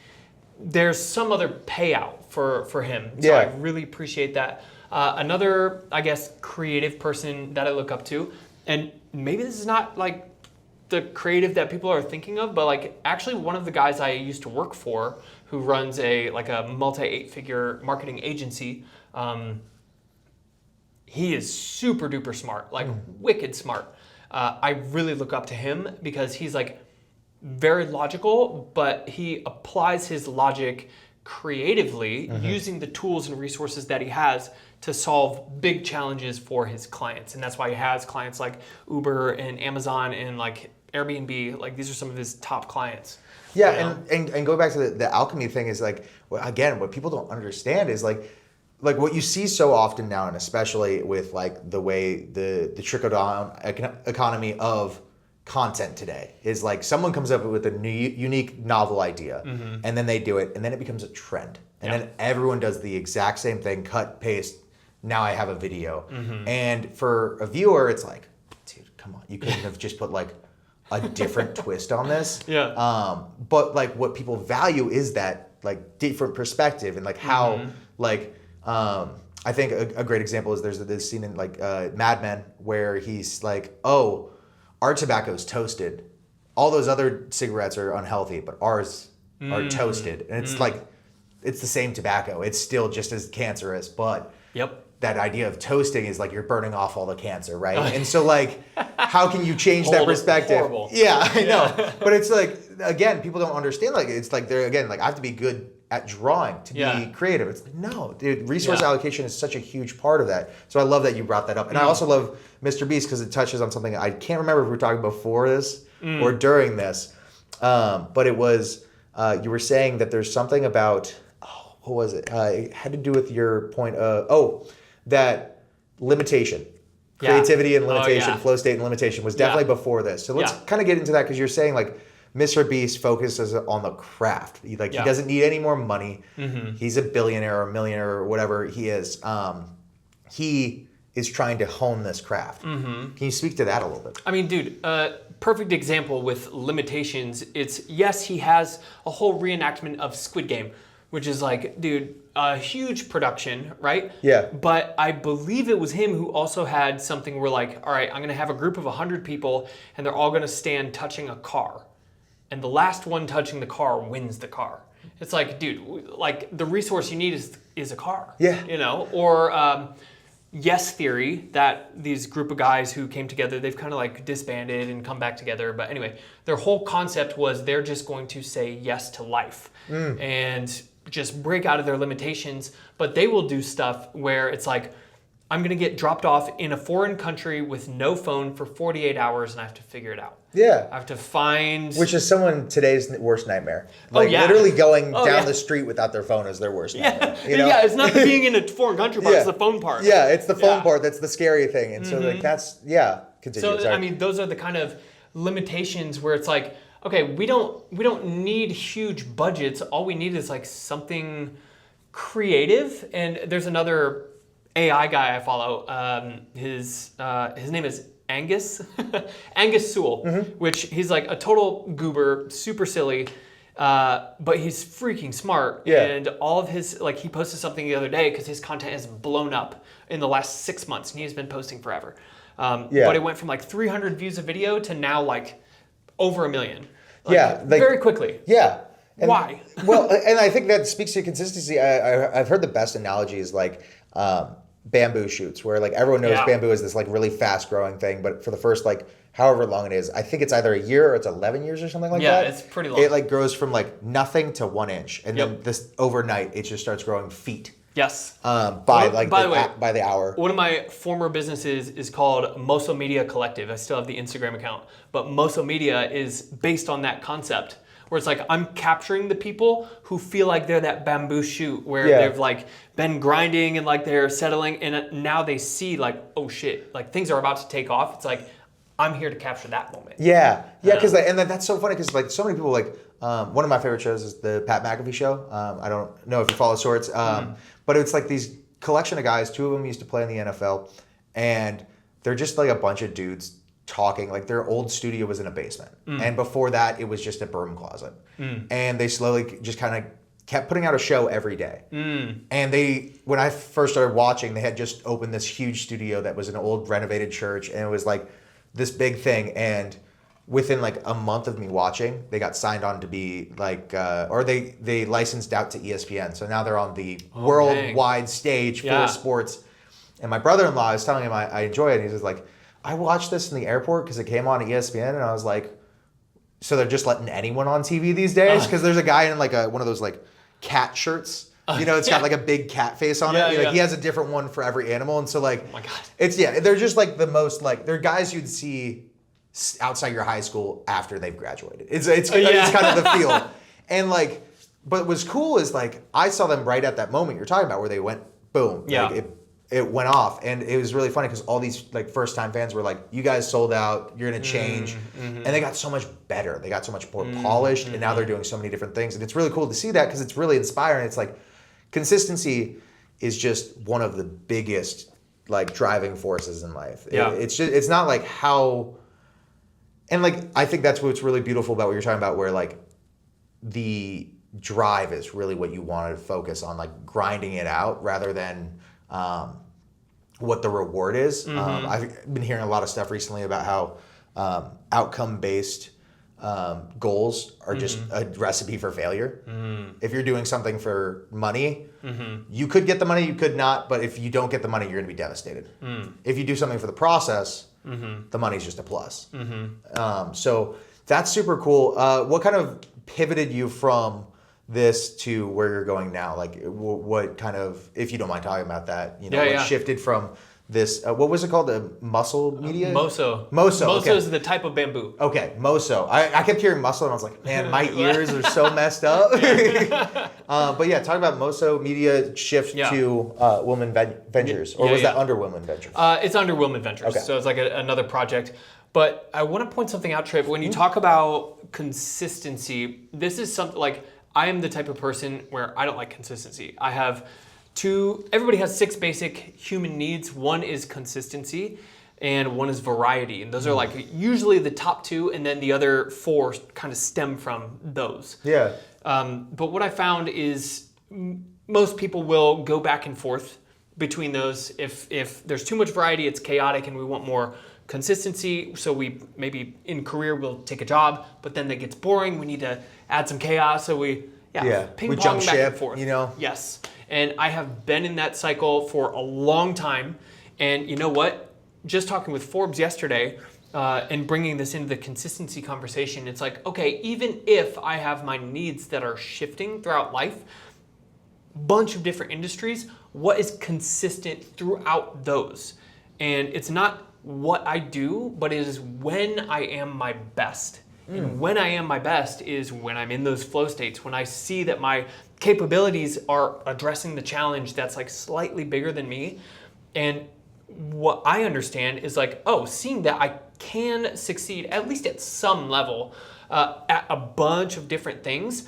Speaker 1: there's some other payout for him. So I really appreciate that. Another, I guess, creative person that I look up to, and maybe this is not like the creative that people are thinking of, but like actually one of the guys I used to work for, who runs a multi-8-figure marketing agency, he is super duper smart, like wicked smart. I really look up to him because he's like very logical, but he applies his logic creatively using the tools and resources that he has to solve big challenges for his clients. And that's why he has clients like Uber and Amazon and like Airbnb. Like these are some of his top clients.
Speaker 2: Yeah, and go back to the alchemy thing is like, again, what people don't understand is like what you see so often now, and especially with like the way the trickle down economy of content today is like someone comes up with a new, unique, novel idea, and then they do it, and then it becomes a trend, and then everyone does the exact same thing, cut, paste. Now I have a video, and for a viewer, it's like, dude, come on, you couldn't have just put like a different twist on this.
Speaker 1: Yeah.
Speaker 2: But like what people value is that like different perspective and like how like I think a great example is there's this scene in like Mad Men where he's like, oh, our tobacco is toasted. All those other cigarettes are unhealthy, but ours are toasted. And it's like, it's the same tobacco. It's still just as cancerous, but that idea of toasting is like you're burning off all the cancer, right? And so like, how can you change that perspective?
Speaker 1: Horrible.
Speaker 2: Yeah, I know. But it's like, again, people don't understand. Like, it's like they're, again, like I have to be good at drawing to be creative. It's like, no, dude, resource allocation is such a huge part of that. So I love that you brought that up. And I also love Mr. Beast because it touches on something I can't remember if we were talking before this or during this. But it was, you were saying that there's something about, what was it? It had to do with your point of, that limitation. Creativity and limitation, flow state and limitation was definitely before this. So let's kind of get into that because you're saying like Mr. Beast focuses on the craft. He doesn't need any more money. He's a billionaire or millionaire or whatever he is. he is trying to hone this craft. Can you speak to that a little bit?
Speaker 1: I mean, dude, perfect example with limitations. It's, yes, he has a whole reenactment of Squid Game, which is like, dude, a huge production, right?
Speaker 2: Yeah.
Speaker 1: But I believe it was him who also had something where like, all right, I'm going to have a group of 100 people and they're all going to stand touching a car. And the last one touching the car wins the car. It's like, dude, like the resource you need is a car.
Speaker 2: Yeah.
Speaker 1: You know, or Yes Theory, that these group of guys who came together, they've kind of like disbanded and come back together. But anyway, their whole concept was they're just going to say yes to life and just break out of their limitations. But they will do stuff where it's like, I'm going to get dropped off in a foreign country with no phone for 48 hours and I have to figure it out.
Speaker 2: Yeah.
Speaker 1: I have to find...
Speaker 2: Which is today's worst nightmare. Like
Speaker 1: yeah.
Speaker 2: literally going down
Speaker 1: yeah.
Speaker 2: the street without their phone is their worst nightmare. You know?
Speaker 1: Yeah, it's not the being in a foreign country part,
Speaker 2: Yeah.
Speaker 1: it's the phone part.
Speaker 2: Yeah, it's the phone
Speaker 1: Yeah.
Speaker 2: part that's the scary thing. And so like that's, continue.
Speaker 1: So
Speaker 2: Sorry.
Speaker 1: I mean, those are the kind of limitations where it's like, okay, we don't need huge budgets. All we need is like something creative. And there's another AI guy I follow. His name is Angus Angus Sewell, which he's like a total goober, super silly. But he's freaking smart.
Speaker 2: Yeah.
Speaker 1: And all of his, like, he posted something the other day because his content has blown up in the last 6 months and he has been posting forever. But it went from like 300 views a video to now like over 1 million. Like, very quickly.
Speaker 2: Yeah. And,
Speaker 1: Why?
Speaker 2: Well, and I think that speaks to consistency. I've heard the best analogy is like bamboo shoots, where like everyone knows bamboo is this like really fast growing thing, but for the first like however long it is, I think it's either a year or it's 11 years or something like that.
Speaker 1: Yeah, it's pretty long.
Speaker 2: It like grows from like nothing to 1 inch, and then this overnight it just starts growing feet.
Speaker 1: Yes.
Speaker 2: By
Speaker 1: the way,
Speaker 2: by the hour.
Speaker 1: One of my former businesses is called Moso Media Collective. I still have the Instagram account, but Moso Media is based on that concept where it's like I'm capturing the people who feel like they're that bamboo shoot where they've like been grinding and like they're settling and now they see like, oh shit, like things are about to take off. It's like I'm here to capture that moment.
Speaker 2: Yeah, because like, and that's so funny because like so many people like one of my favorite shows is the Pat McAfee show. I don't know if you follow Sorts, but it's like these collection of guys. 2 of them used to play in the NFL, and they're just like a bunch of dudes talking. Like their old studio was in a basement, and before that it was just a broom closet. And they slowly just kind of kept putting out a show every day. And when I first started watching, they had just opened this huge studio that was an old renovated church, and it was like this big thing. And within like a month of me watching, they got signed on to be like, or they licensed out to ESPN. So now they're on the worldwide stage for sports. And my brother-in-law, I was telling him I enjoy it. And he was like, I watched this in the airport because it came on at ESPN. And I was like, so they're just letting anyone on TV these days? Because there's a guy in like one of those like cat shirts. You know, it's got like a big cat face on it. Like he has a different one for every animal. And so like,
Speaker 1: oh my God.
Speaker 2: it's, they're just like the most like, they're guys you'd see outside your high school after they've graduated. It's kind of the feel. And like, but what's cool is like, I saw them right at that moment you're talking about where they went boom.
Speaker 1: Yeah.
Speaker 2: Like it went off. And it was really funny because all these like first time fans were like, you guys sold out, you're going to change. And they got so much better. They got so much more polished and now they're doing so many different things. And it's really cool to see that because it's really inspiring. It's like consistency is just one of the biggest like driving forces in life.
Speaker 1: Yeah.
Speaker 2: It's not like how, and like, I think that's what's really beautiful about what you're talking about, where like the drive is really what you want to focus on, like grinding it out rather than what the reward is. I've been hearing a lot of stuff recently about how outcome-based goals are just a recipe for failure. If you're doing something for money, you could get the money, you could not, but if you don't get the money, you're going to be devastated. If you do something for the process, the money's just a plus. So that's super cool. What kind of pivoted you from this to where you're going now? Like what kind of, if you don't mind talking about that, what shifted from this, what was it called? The muscle media?
Speaker 1: Moso.
Speaker 2: Moso, okay.
Speaker 1: is the type of bamboo.
Speaker 2: Okay, Moso. I kept hearing muscle and I was like, man, my ears are so messed up. But yeah, talk about Moso Media shift to Willman Ventures. Or was that under Willman Ventures?
Speaker 1: It's under Willman Ventures.
Speaker 2: Okay.
Speaker 1: So it's like another project. But I want to point something out, Trip. When you talk about consistency, this is something like I am the type of person where I don't like consistency. I have everybody has 6 basic human needs. One is consistency and one is variety. And those are like usually the top 2, and then the other 4 kind of stem from those.
Speaker 2: Yeah.
Speaker 1: But what I found is most people will go back and forth between those. If there's too much variety, it's chaotic, and we want more consistency. So we maybe in career we'll take a job, but then that gets boring. We need to add some chaos. So we ping
Speaker 2: we
Speaker 1: pong
Speaker 2: jump
Speaker 1: back
Speaker 2: ship,
Speaker 1: and forth.
Speaker 2: you know?
Speaker 1: Yes, and I have been in that cycle for a long time. And you know what? Just talking with Forbes yesterday. And bringing this into the consistency conversation, it's like, okay, even if I have my needs that are shifting throughout life, bunch of different industries, what is consistent throughout those? And it's not what I do, but it is when I am my best. And when I am my best is when I'm in those flow states, when I see that my capabilities are addressing the challenge that's like slightly bigger than me. And what I understand is like, seeing that I can succeed, at least at some level, at a bunch of different things,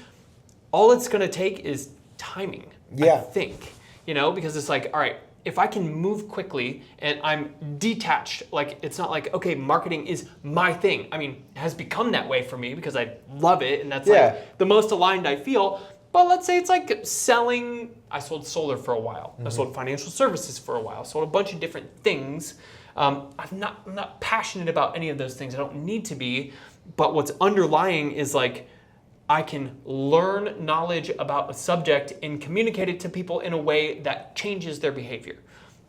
Speaker 1: all it's going to take is timing, I think. Because it's like, all right, if I can move quickly and I'm detached, like it's not like, okay, marketing is my thing. I mean, it has become that way for me because I love it, and that's like the most aligned I feel. But let's say it's like selling, I sold solar for a while. I sold financial services for a while. Sold a bunch of different things. I'm not passionate about any of those things. I don't need to be. But what's underlying is like, I can learn knowledge about a subject and communicate it to people in a way that changes their behavior.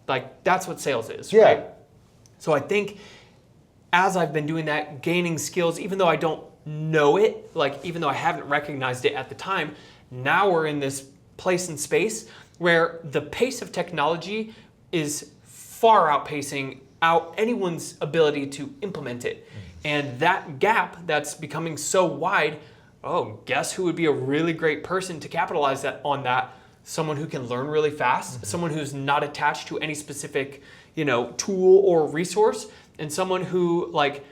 Speaker 1: Like that's what sales is, right? So I think as I've been doing that, gaining skills, even though I don't know it, like even though I haven't recognized it at the time, now we're in this place and space where the pace of technology is far outpacing anyone's ability to implement it. And that gap that's becoming so wide, guess who would be a really great person to capitalize on that? Someone who can learn really fast, someone who's not attached to any specific, tool or resource, and someone who like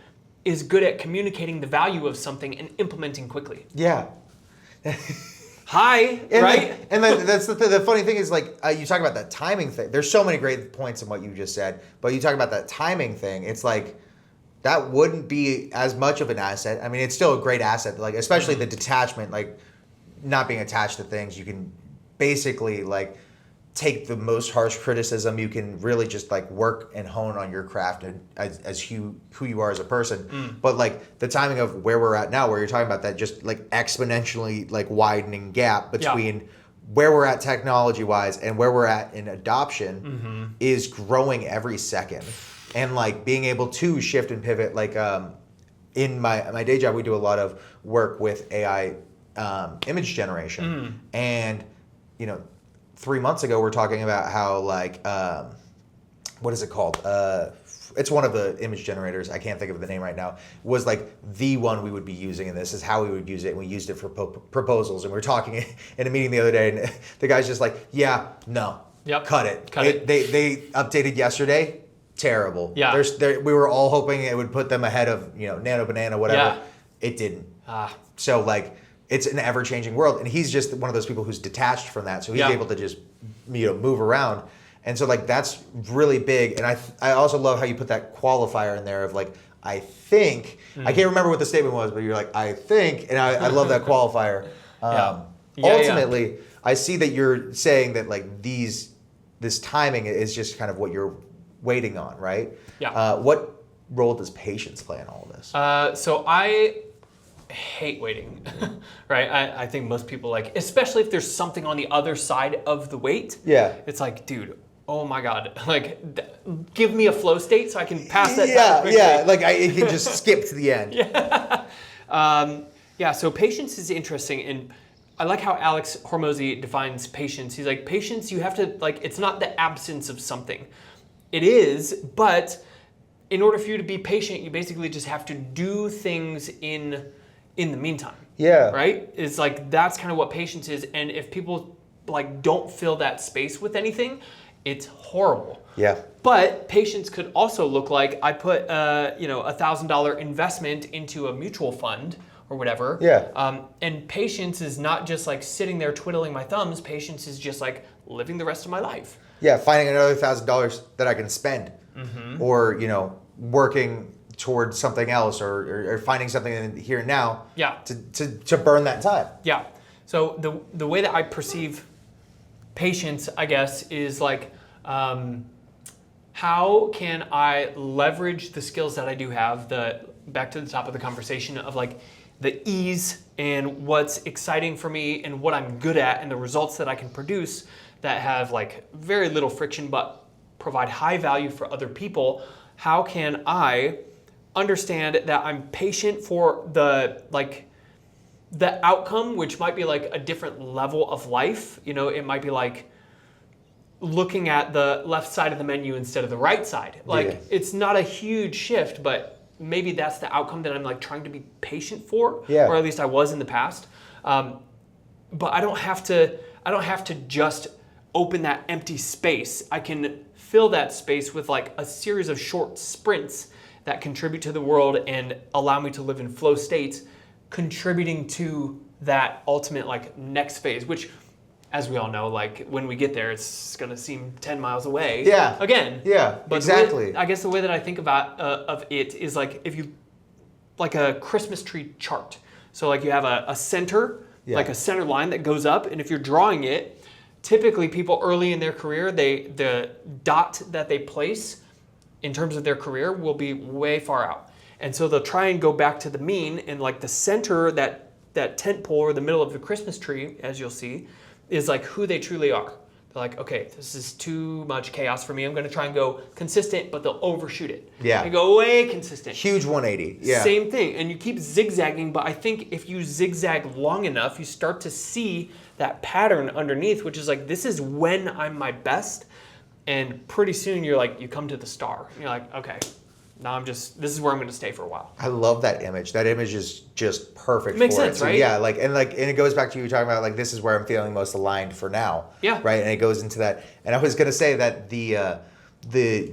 Speaker 1: is good at communicating the value of something and implementing quickly.
Speaker 2: Yeah.
Speaker 1: Right?
Speaker 2: And then that's the funny thing is like you talk about that timing thing. There's so many great points in what you just said, but you talk about that timing thing. It's like that wouldn't be as much of an asset. I mean, it's still a great asset, like especially the detachment, like not being attached to things. You can basically like take the most harsh criticism. You can really just like work and hone on your craft and as who you are as a person. But like the timing of where we're at now, where you're talking about that just like exponentially like widening gap between where we're at technology wise and where we're at in adoption is growing every second. And like being able to shift and pivot, like in my day job, we do a lot of work with AI image generation. And 3 months ago, we're talking about how like, what is it called? It's one of the image generators. I can't think of the name right now. Was like the one we would be using, and this is how we would use it. And we used it for proposals. And we were talking in a meeting the other day, and the guy's just like, cut it. They updated yesterday. Terrible.
Speaker 1: Yeah.
Speaker 2: We were all hoping it would put them ahead of Nano Banana, whatever.
Speaker 1: Yeah.
Speaker 2: It didn't. So like, it's an ever-changing world, and he's just one of those people who's detached from that, so he's able to just move around, and so like that's really big. And I also love how you put that qualifier in there of like I think. I can't remember what the statement was, but you're like I think, and I love that qualifier. Ultimately, I see that you're saying that like this timing is just kind of what you're waiting on, right?
Speaker 1: Yeah.
Speaker 2: What role does patience play in all of this?
Speaker 1: So I hate waiting, right? I think most people like, especially if there's something on the other side of the wait.
Speaker 2: Yeah.
Speaker 1: It's like, dude, oh my God, like give me a flow state so I can pass that time quickly.
Speaker 2: Yeah, like it can just skip to the end.
Speaker 1: So patience is interesting, and I like how Alex Hormozy defines patience. He's like, patience, you have to, like, it's not the absence of something. It is, but in order for you to be patient, you basically just have to do things in the meantime.
Speaker 2: Yeah.
Speaker 1: Right? It's like, that's kind of what patience is. And if people like don't fill that space with anything, it's horrible.
Speaker 2: Yeah.
Speaker 1: But patience could also look like I put $1,000 investment into a mutual fund or whatever.
Speaker 2: Yeah.
Speaker 1: And patience is not just like sitting there twiddling my thumbs. Patience is just like living the rest of my life.
Speaker 2: Yeah, finding another $1,000 that I can spend, or working towards something else, or finding something in here and now.
Speaker 1: Yeah.
Speaker 2: To burn that time.
Speaker 1: Yeah. So the way that I perceive patience, I guess, is like, how can I leverage the skills that I do have? Back to the top of the conversation of like the ease and what's exciting for me and what I'm good at and the results that I can produce that have like very little friction but provide high value for other people. How can I understand that I'm patient for the outcome, which might be like a different level of life? It might be like looking at the left side of the menu instead of the right side. It's not a huge shift, but maybe that's the outcome that I'm like trying to be patient for, or at least I was in the past. But I don't have to just open that empty space. I can fill that space with like a series of short sprints that contribute to the world and allow me to live in flow states, contributing to that ultimate like next phase, which, as we all know, like when we get there, it's gonna seem 10 miles away.
Speaker 2: Yeah.
Speaker 1: Again.
Speaker 2: Yeah.
Speaker 1: But
Speaker 2: Exactly.
Speaker 1: I guess the way that I think about of it is like if you like a Christmas tree chart. So like you have a center, like a center line that goes up, and if you're drawing it, typically people early in their career, the dot that they place in terms of their career will be way far out. And so they'll try and go back to the mean, and like the center, that tent pole or the middle of the Christmas tree, as you'll see, is like who they truly are. They're like, okay, this is too much chaos for me. I'm gonna try and go consistent, but they'll overshoot it.
Speaker 2: Yeah.
Speaker 1: They go way consistent.
Speaker 2: Huge 180. Yeah.
Speaker 1: Same thing. And you keep zigzagging, but I think if you zigzag long enough, you start to see that pattern underneath, which is like, this is when I'm my best. And pretty soon you come to the star. And you're like, okay, now this is where I'm going to stay for a while.
Speaker 2: I love that image. That image is just perfect.
Speaker 1: Makes
Speaker 2: for
Speaker 1: sense,
Speaker 2: it. So,
Speaker 1: right?
Speaker 2: Yeah, and it goes back to you talking about like this is where I'm feeling most aligned for now.
Speaker 1: Yeah.
Speaker 2: Right, and it goes into that. And I was gonna say that the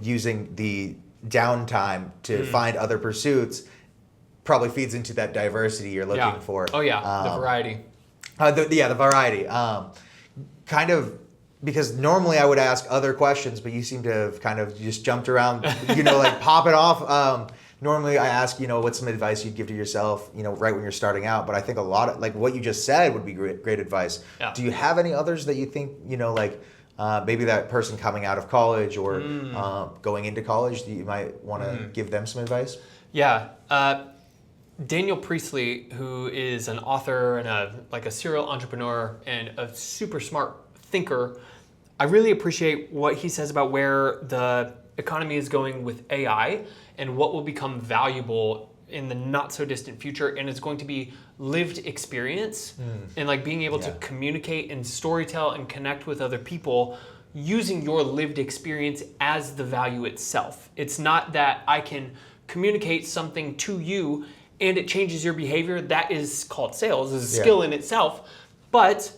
Speaker 2: using the downtime to find other pursuits probably feeds into that diversity you're looking for.
Speaker 1: Oh yeah, the variety.
Speaker 2: The variety. Kind of. Because normally I would ask other questions, but you seem to have kind of just jumped around, like popping off. Normally I ask, what's some advice you'd give to yourself, right when you're starting out. But I think a lot of, like what you just said would be great advice.
Speaker 1: Yeah.
Speaker 2: Do you have any others that you think, maybe that person coming out of college or going into college, that you might want to give them some advice?
Speaker 1: Yeah. Daniel Priestley, who is an author and a serial entrepreneur and a super smart thinker, I really appreciate what he says about where the economy is going with AI and what will become valuable in the not so distant future. And it's going to be lived experience and like being able to communicate and storytell and connect with other people using your lived experience as the value itself. It's not that I can communicate something to you and it changes your behavior. That is called sales, is a skill in itself. But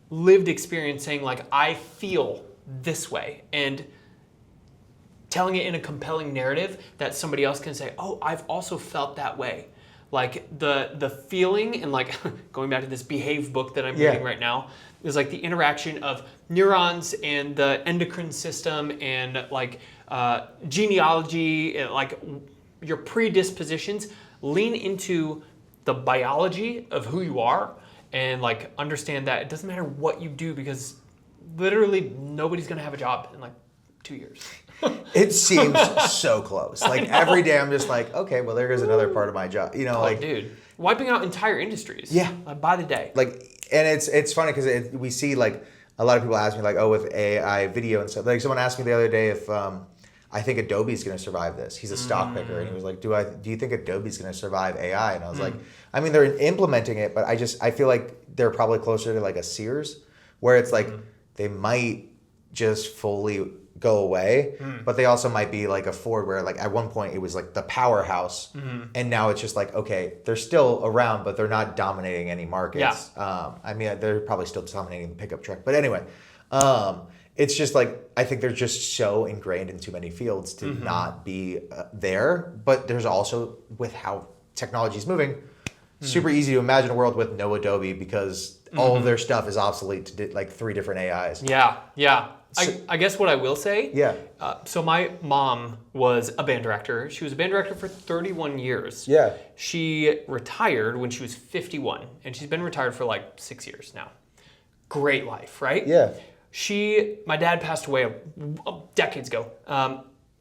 Speaker 1: lived experience saying like, I feel this way, and telling it in a compelling narrative that somebody else can say, oh, I've also felt that way. Like the feeling, and like going back to this Behave book that I'm reading right now, is like the interaction of neurons and the endocrine system and like genealogy and like your predispositions. Lean into the biology of who you are and like understand that it doesn't matter what you do, because literally nobody's gonna have a job in like 2 years.
Speaker 2: It seems so close. Like every day I'm just like, okay, well there goes another part of my job.
Speaker 1: Dude, wiping out entire industries.
Speaker 2: Yeah.
Speaker 1: By the day.
Speaker 2: Like, and it's funny because we see like a lot of people ask me like, oh, with AI video and stuff. Like someone asked me the other day if I think Adobe's going to survive this. He's a stock picker, and he was like, "Do you think Adobe's going to survive AI?" And I was like, "I mean, they're implementing it, but I feel like they're probably closer to like a Sears, where it's like they might just fully go away, but they also might be like a Ford, where like at one point it was like the powerhouse, and now it's just like, okay, they're still around, but they're not dominating any markets. I mean, they're probably still dominating the pickup truck, but anyway." It's just like, I think they're just so ingrained in too many fields to not be there. But there's also, with how technology is moving, super easy to imagine a world with no Adobe because all of their stuff is obsolete to like 3 different AIs.
Speaker 1: Yeah, yeah. I guess what I will say.
Speaker 2: Yeah.
Speaker 1: So my mom was a band director. She was a band director for 31 years.
Speaker 2: Yeah.
Speaker 1: She retired when she was 51, and she's been retired for like 6 years now. Great life, right?
Speaker 2: Yeah.
Speaker 1: My dad passed away decades ago,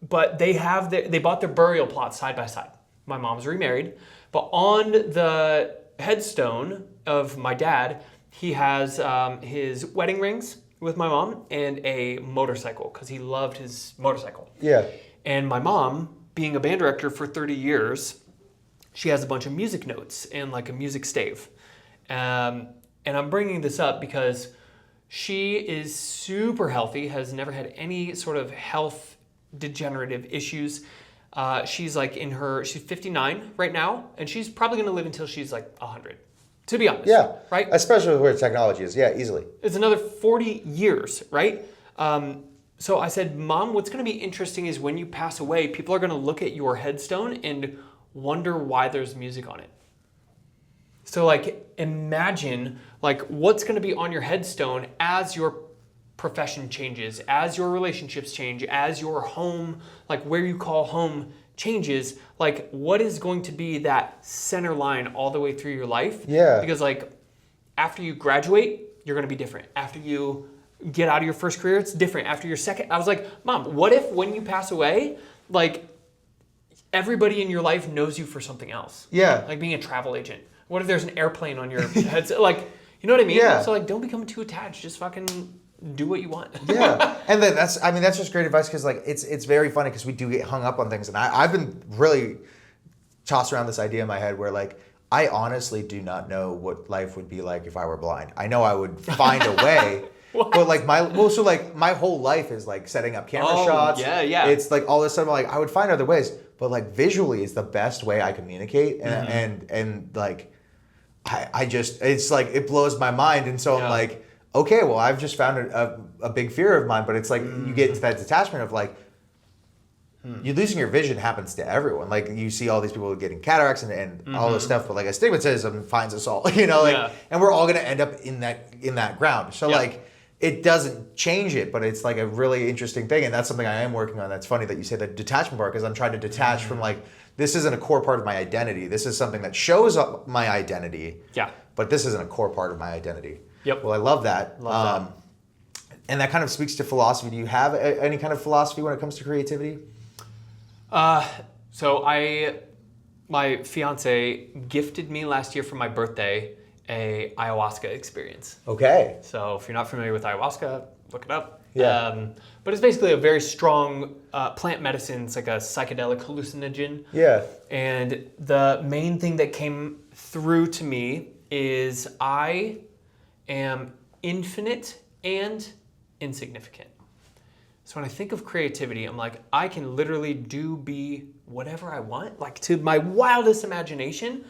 Speaker 1: but they bought their burial plots side by side. My mom's remarried, but on the headstone of my dad, he has his wedding rings with my mom and a motorcycle because he loved his motorcycle.
Speaker 2: Yeah.
Speaker 1: And my mom, being a band director for 30 years, she has a bunch of music notes and like a music stave. And I'm bringing this up because she is super healthy, has never had any sort of health degenerative issues. She's 59 right now, and she's probably going to live until she's like 100. To be honest,
Speaker 2: Yeah.
Speaker 1: right?
Speaker 2: Especially with where technology is. Yeah, easily.
Speaker 1: It's another 40 years, right? So I said, Mom, what's going to be interesting is when you pass away, people are going to look at your headstone and wonder why there's music on it. So like, imagine like what's going to be on your headstone as your profession changes, as your relationships change, as your home, like where you call home changes, like what is going to be that center line all the way through your life?
Speaker 2: Yeah.
Speaker 1: Because like after you graduate, you're going to be different. After you get out of your first career, it's different. After your second, I was like, Mom, what if when you pass away, like everybody in your life knows you for something else?
Speaker 2: Yeah.
Speaker 1: Like being a travel agent. What if there's an airplane on your head? Like, you know what I mean?
Speaker 2: Yeah.
Speaker 1: So like, don't become too attached. Just fucking do what you want.
Speaker 2: Yeah, and then that's just great advice because like it's very funny because we do get hung up on things, and I've been really tossed around this idea in my head where like I honestly do not know what life would be like if I were blind. I know I would find a way, but like my whole life is like setting up camera shots.
Speaker 1: Yeah, yeah.
Speaker 2: It's like all this stuff. Like I would find other ways, but like visually is the best way I communicate, and like I just it's like it blows my mind, and so I'm like. Okay, well, I've just found a big fear of mine, but it's like you get into that detachment of like, you losing your vision happens to everyone. Like you see all these people getting cataracts and all this stuff, but like astigmatism finds us all, you know, like, and we're all gonna end up in that ground. So like, it doesn't change it, but it's like a really interesting thing, and that's something I am working on. That's funny that you say the detachment part because I'm trying to detach from like this isn't a core part of my identity. This is something that shows up my identity.
Speaker 1: Yeah.
Speaker 2: But this isn't a core part of my identity.
Speaker 1: Yep.
Speaker 2: Well, I love that. And that kind of speaks to philosophy. Do you have any kind of philosophy when it comes to creativity?
Speaker 1: So my fiance gifted me last year for my birthday a ayahuasca experience.
Speaker 2: Okay.
Speaker 1: So if you're not familiar with ayahuasca, look it up.
Speaker 2: Yeah.
Speaker 1: But it's basically a very strong plant medicine. It's like a psychedelic hallucinogen.
Speaker 2: Yeah.
Speaker 1: And the main thing that came through to me is I am infinite and insignificant. So when I think of creativity, I'm like, I can literally be whatever I want, like to my wildest imagination,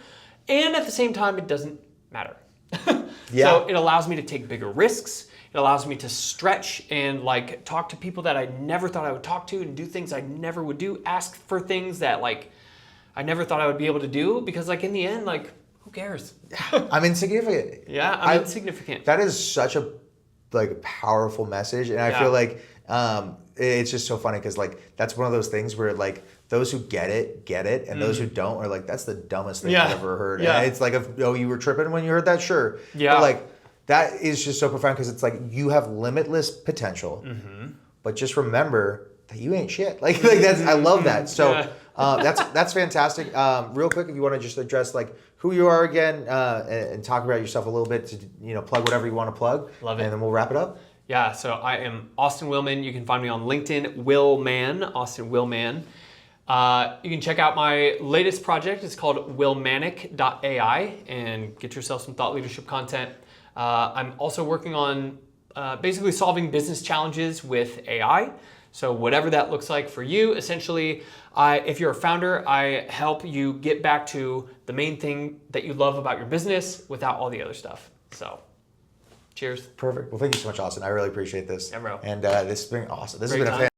Speaker 1: and at the same time, it doesn't matter.
Speaker 2: Yeah.
Speaker 1: So it allows me to take bigger risks. It allows me to stretch and like talk to people that I never thought I would talk to and do things I never would do, ask for things that like I never thought I would be able to do because like in the end, like who cares?
Speaker 2: I'm insignificant.
Speaker 1: Yeah, I'm insignificant.
Speaker 2: That is such a like powerful message, and I feel like it's just so funny because like that's one of those things where like those who get it, and those who don't are like that's the dumbest thing I've ever heard.
Speaker 1: Yeah.
Speaker 2: And it's like you were tripping when you heard that, sure.
Speaker 1: Yeah.
Speaker 2: But like that is just so profound because it's like you have limitless potential, but just remember that you ain't shit. Like that's I love that. So that's fantastic. Real quick, if you want to just address like who you are again and talk about yourself a little bit to plug whatever you want to plug.
Speaker 1: Love it.
Speaker 2: And then we'll wrap it up.
Speaker 1: Yeah, so I am Austin Willman. You can find me on LinkedIn, Willman, Austin Willman. You can check out my latest project. It's called willmanic.ai and get yourself some thought leadership content. I'm also working on basically solving business challenges with AI. So whatever that looks like for you, essentially, if you're a founder, I help you get back to the main thing that you love about your business without all the other stuff. So cheers.
Speaker 2: Perfect. Well, thank you so much, Austin. I really appreciate this.
Speaker 1: Yeah, bro.
Speaker 2: And this has been awesome. This has
Speaker 1: Great
Speaker 2: been a
Speaker 1: time.